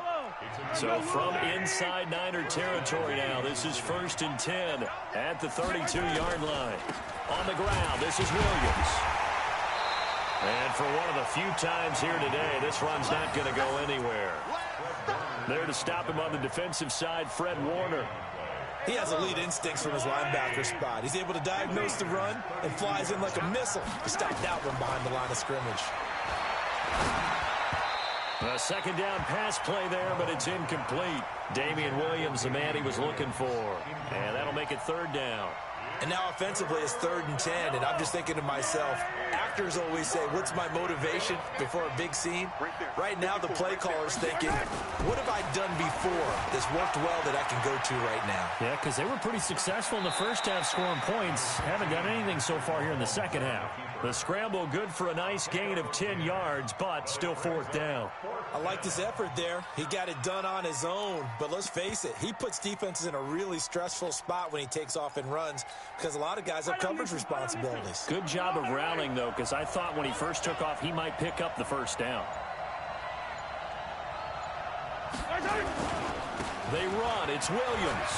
So from inside Niner territory now, this is 1st and 10 at the 32-yard line. On the ground, this is Williams. And for one of the few times here today, this run's not going to go anywhere. There to stop him on the defensive side, Fred Warner. He has elite instincts from his linebacker spot. He's able to diagnose the run and flies in like a missile to stop that one behind the line of scrimmage. A second down pass play there, but it's incomplete. Damian Williams, the man he was looking for. And that'll make it 3rd down. And now offensively it's 3rd and 10, and I'm just thinking to myself, actors always say, what's my motivation before a big scene? Right now the play caller's thinking, what have I done before that's worked well that I can go to right now? Yeah, because they were pretty successful in the first half scoring points. Haven't done anything so far here in the second half. The scramble good for a nice gain of 10 yards, but still 4th down. I like this effort there. He got it done on his own, but let's face it, he puts defenses in a really stressful spot when he takes off and runs because a lot of guys have coverage responsibilities. Good job of rallying, though, because I thought when he first took off, he might pick up the first down. They run. It's Williams.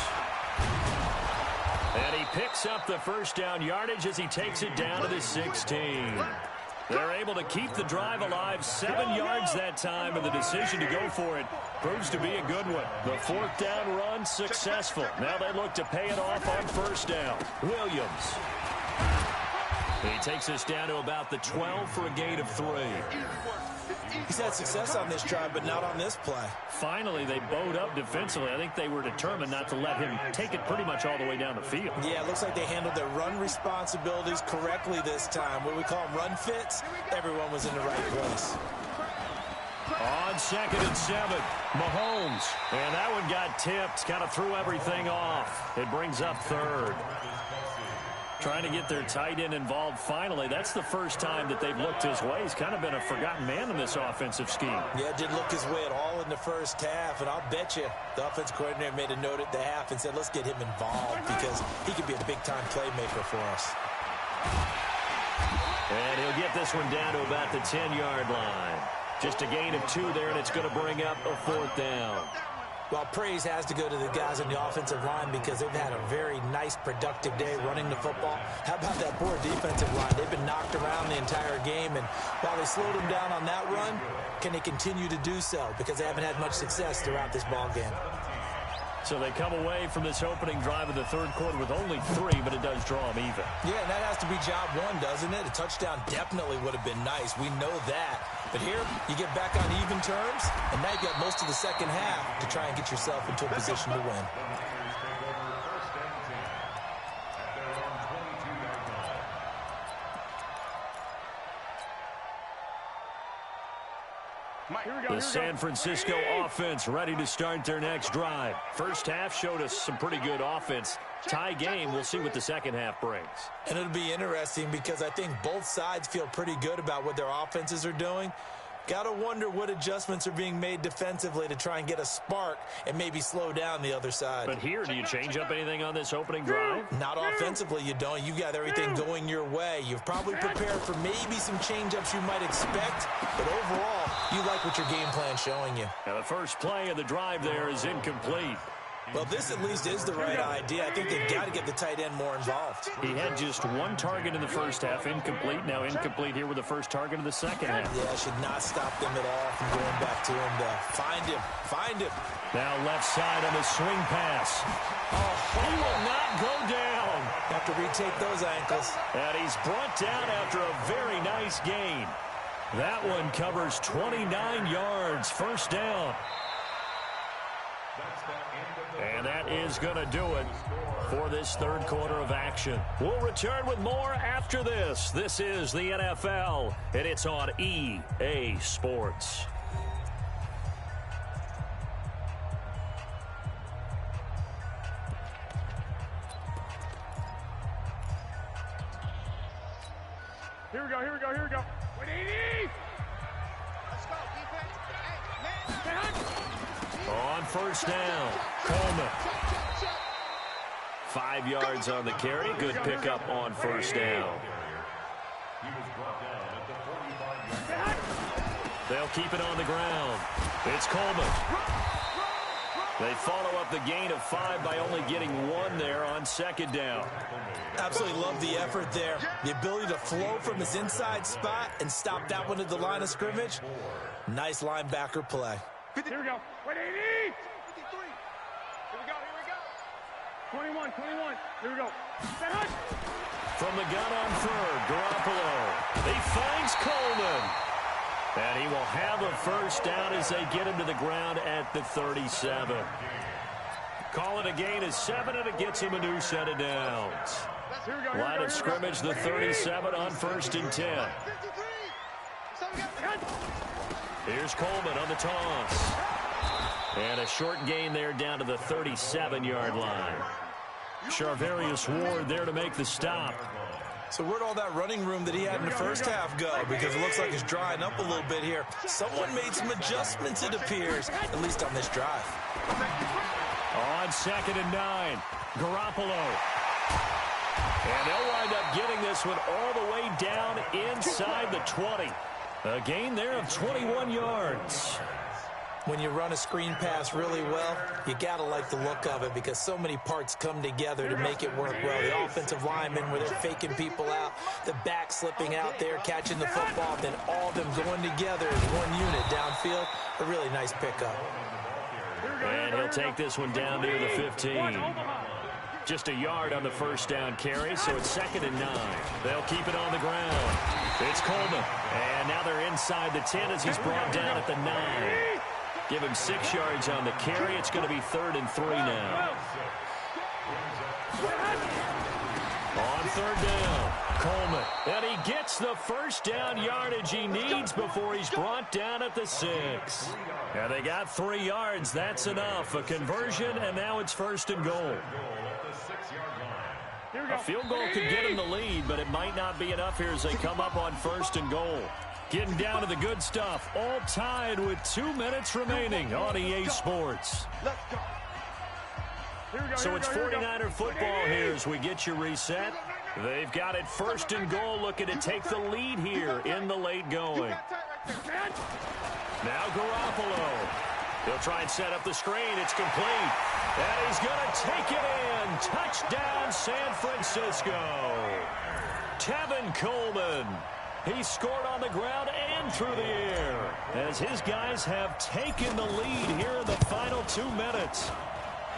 And he picks up the first down yardage as he takes it down to the 16. They're able to keep the drive alive, 7 yards that time, and the decision to go for it proves to be a good one. The 4th down run successful. Now they look to pay it off on first down. Williams. He takes us down to about the 12 for a gain of 3. He's had success on this drive, but not on this play. Finally, they bowed up defensively. I think they were determined not to let him take it pretty much all the way down the field. Yeah, it looks like they handled their run responsibilities correctly this time. What we call them run fits, everyone was in the right place. On 2nd and 7, Mahomes. And that one got tipped, kind of threw everything off. It brings up 3rd. Trying to get their tight end involved finally. That's the first time that they've looked his way. He's kind of been a forgotten man in this offensive scheme. Yeah, didn't look his way at all in the first half, and I'll bet you the offensive coordinator made a note at the half and said, let's get him involved because he could be a big-time playmaker for us. And he'll get this one down to about the 10-yard line. Just a gain of 2 there, and it's going to bring up a 4th down. Well, praise has to go to the guys on the offensive line because they've had a very nice, productive day running the football. How about that poor defensive line? They've been knocked around the entire game, and while they slowed them down on that run, can they continue to do so? Because they haven't had much success throughout this ball game. So they come away from this opening drive of the 3rd quarter with only 3, but it does draw them even. Yeah, and that has to be job 1, doesn't it? A touchdown definitely would have been nice. We know that. But here, you get back on even terms, and now you've got most of the second half to try and get yourself into a position to win. The San Francisco offense ready to start their next drive. First half showed us some pretty good offense. Tie game, we'll see what the second half brings. And it'll be interesting because I think both sides feel pretty good about what their offenses are doing. Got to wonder what adjustments are being made defensively to try and get a spark and maybe slow down the other side. But here, do you change up anything on this opening drive? Not offensively, you don't. You got everything going your way. You've probably prepared for maybe some change-ups you might expect, but overall, You like what your game plan's showing you. Now the first play of the drive there is incomplete. Well, this at least is the right idea. I think they've got to get the tight end more involved. He had just one target in the first half, incomplete. Now incomplete here with the first target of the second half. Yeah, should not stop them at all from going back to him to find him. Now left side on the swing pass. Oh, he will not go down. Have to retake those ankles. And he's brought down after a very nice gain. That one covers 29 yards, first down. And that is going to do it for this third quarter of action. We'll return with more after this. This is the NFL, and it's on EA Sports. Here we go. Wait, 80! Let's go, defense. On first down, Coleman. 5 yards on the carry. Good pickup on first down. They'll keep it on the ground. It's Coleman. They follow up the gain of 5 by only getting 1 there on second down. Absolutely love the effort there. The ability to flow from his inside spot and stop that one at the line of scrimmage. Nice linebacker play. Here we go. Wait, 80! 53. Here we go. 21. Here we go. From the gun on third, Garoppolo. He finds Coleman. And he will have a first down as they get him to the ground at the 37. Call it a gain of 7, and it gets him a new set of downs. Line of scrimmage, the 37 on first and 10. Here's Coleman on the toss. And a short gain there down to the 37-yard line. Charvarius Ward there to make the stop. So where'd all that running room that he had in the first half go? Because it looks like it's drying up a little bit here. Someone made some adjustments, it appears, at least on this drive. On second and 9, Garoppolo. And they'll wind up getting this one all the way down inside the 20. A gain there of 21 yards. When you run a screen pass really well, you got to like the look of it because so many parts come together to make it work well. The offensive linemen where they're faking people out, the back slipping out there, catching the football, then all of them going together as one unit downfield. A really nice pickup. And he'll take this one down near the 15. Just a yard on the first down carry, so it's second and 9. They'll keep it on the ground. It's Coleman. And now they're inside the 10 as he's brought down at the 9. Give him 6 yards on the carry. It's going to be third and 3 now. On third down, Coleman. And he gets the first down yardage he needs before he's brought down at the 6. Now they got 3 yards. That's enough. A conversion, and now it's first and goal. A field goal could get him the lead, but it might not be enough here as they come up on first and goal. Getting down to the good stuff. All tied with 2 minutes remaining on EA Sports. So it's 49er football here as we get you reset. They've got it first and goal, looking to take the lead here in the late going. Now Garoppolo. He'll try and set up the screen. It's complete. And he's going to take it in. Touchdown, San Francisco. Tevin Coleman. He scored on the ground and through the air as his guys have taken the lead here in the final 2 minutes.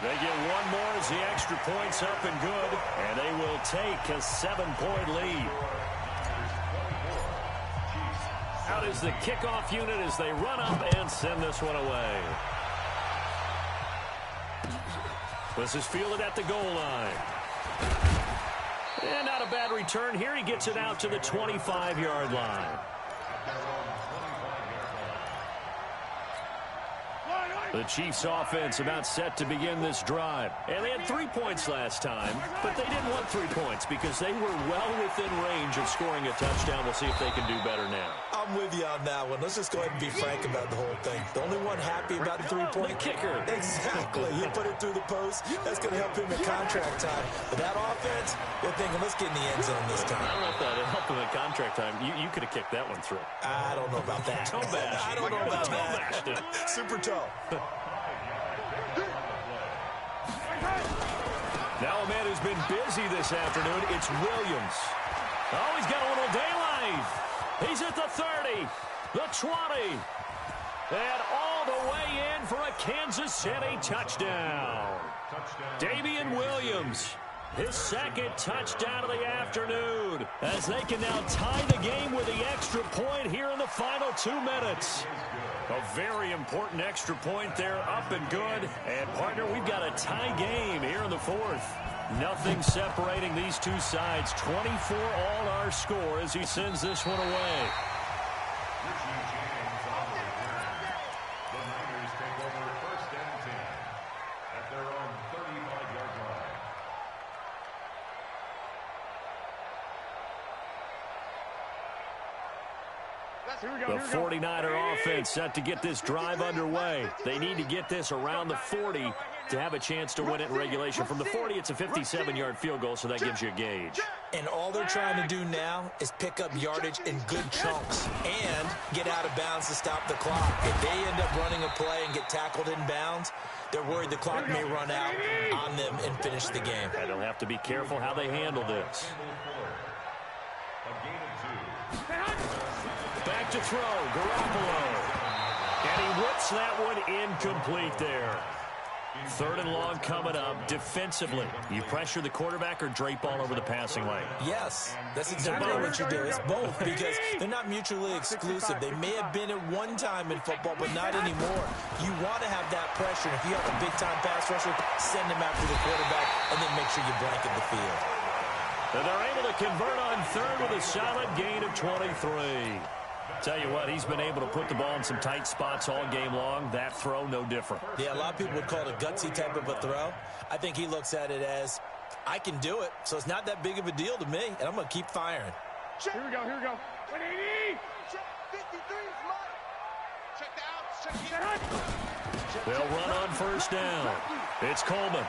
They get one more as the extra point's up and good, and they will take a 7-point lead. Out is the kickoff unit as they run up and send this one away. This is fielded at the goal line. And not a bad return here. He gets it out to the 25-yard line. The Chiefs offense about set to begin this drive. And they had 3 points last time, but they didn't want 3 points because they were well within range of scoring a touchdown. We'll see if they can do better now. I'm with you on that one. Let's just go ahead and be frank about the whole thing. The only one happy about the three-point kicker. Exactly. He put it through the post. That's going to help him in contract time. But that offense, they're thinking, let's get in the end zone this time. I don't know if that helped him in contract time. You could have kicked that one through. I don't know about that. Toe bash. I don't know about Toe that. bashed it. Super toe. Now a man who's been busy this afternoon, it's Williams. Oh, he's got a little daylight. He's at the 30, the 20, and all the way in for a Kansas City touchdown. Damian Williams, his second touchdown of the afternoon, as they can now tie the game with the extra point here in the final 2 minutes. A very important extra point there, up and good. And, partner, we've got a tie game here in the fourth. Nothing separating these two sides. 24 all our score as he sends this one away. The Niners take over first and 10 at their own 35-yard line. The 49er offense set to get this drive underway. They need to get this around the 40 to have a chance to win it in regulation. From the 40, it's a 57-yard field goal, so that gives you a gauge. And all they're trying to do now is pick up yardage in good chunks and get out of bounds to stop the clock. If they end up running a play and get tackled in bounds, they're worried the clock may run out on them and finish the game. And they'll have to be careful how they handle this. Back to throw, Garoppolo. And he whips that one incomplete there. Third and long coming up. Defensively, you pressure the quarterback or drape all over the passing lane? Yes, that's exactly what you do. It's both, because they're not mutually exclusive. They may have been at one time in football, but not anymore. You want to have that pressure. If you have a big-time pass rusher, send him after the quarterback, and then make sure you blanket the field. And they're able to convert on third with a solid gain of 23. Tell you what, he's been able to put the ball in some tight spots all game long. That throw, no different. Yeah, a lot of people would call it a gutsy type of a throw. I think he looks at it as, I can do it, so it's not that big of a deal to me, and I'm going to keep firing. Here we go, here we go. 180! They'll run on first down. It's Coleman.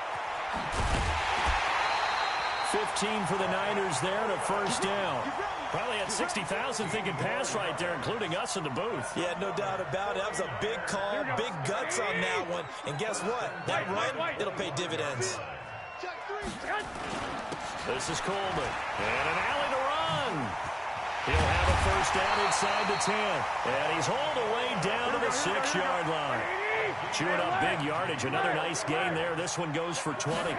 15 for the Niners there and a first down. Probably had 60,000 thinking pass right there, including us in the booth. Yeah, no doubt about it. That was a big call, big guts on that one. And guess what? That run, it'll pay dividends. This is Coleman. And an alley to run. He'll have a first down inside the 10. And he's all the way down to the 6-yard line. Chewing up big yardage. Another nice gain there. This one goes for 20.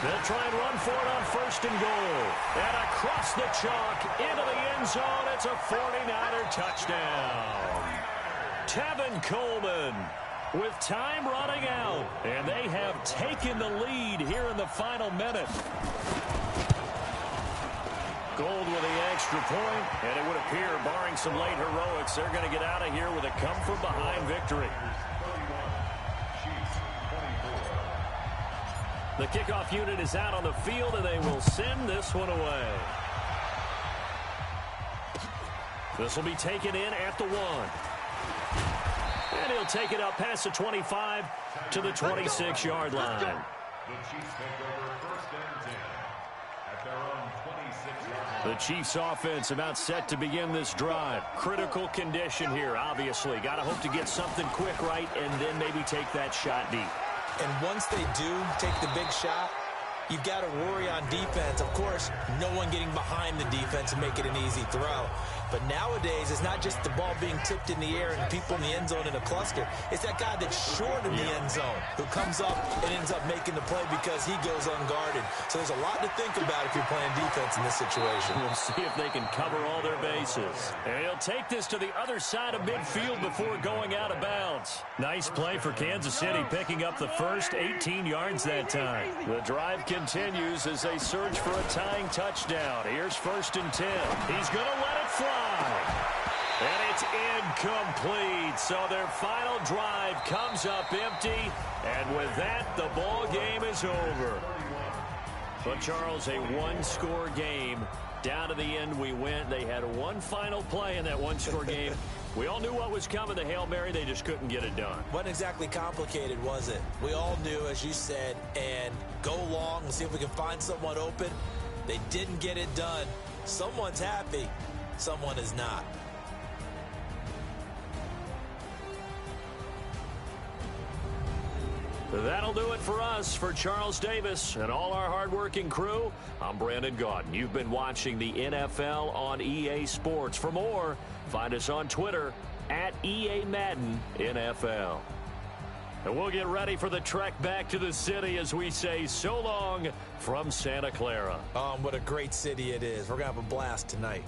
They'll try and run for it on first and goal. And across the chalk into the end zone. It's a 49er touchdown. Tevin Coleman with time running out. And they have taken the lead here in the final minute. Gold with the extra point. And it would appear, barring some late heroics, they're going to get out of here with a come-from-behind victory. The kickoff unit is out on the field, and they will send this one away. This will be taken in at the 1. And he'll take it up past the 25 to the 26-yard line. The Chiefs take over first and 10 at their own 26-yard line. The Chiefs offense about set to begin this drive. Critical condition here, obviously. Got to hope to get something quick right and then maybe take that shot deep. And once they do take the big shot, you've got to worry on defense. Of course, no one getting behind the defense and make it an easy throw. But nowadays, it's not just the ball being tipped in the air and people in the end zone in a cluster. It's that guy that's short in the end zone who comes up and ends up making the play because he goes unguarded. So there's a lot to think about if you're playing defense in this situation. We'll see if they can cover all their bases. And he'll take this to the other side of midfield before going out of bounds. Nice play for Kansas City, picking up the first 18 yards that time. The drive continues as they search for a tying touchdown. Here's first and 10. He's going to let it fly. And it's incomplete. So their final drive comes up empty. And with that, the ball game is over. But, Charles, a one-score game. Down to the end we went. They had one final play in that one-score game. We all knew what was coming. The Hail Mary, they just couldn't get it done. Wasn't exactly complicated, was it? We all knew, as you said, and go long and see if we can find someone open. They didn't get it done. Someone's happy. Someone is not. That'll do it for us. For Charles Davis and all our hardworking crew, I'm Brandon Gaudin. You've been watching the NFL on EA Sports. For more, find us on Twitter at EA Madden NFL. And we'll get ready for the trek back to the city as we say so long from Santa Clara. What a great city it is. We're going to have a blast tonight.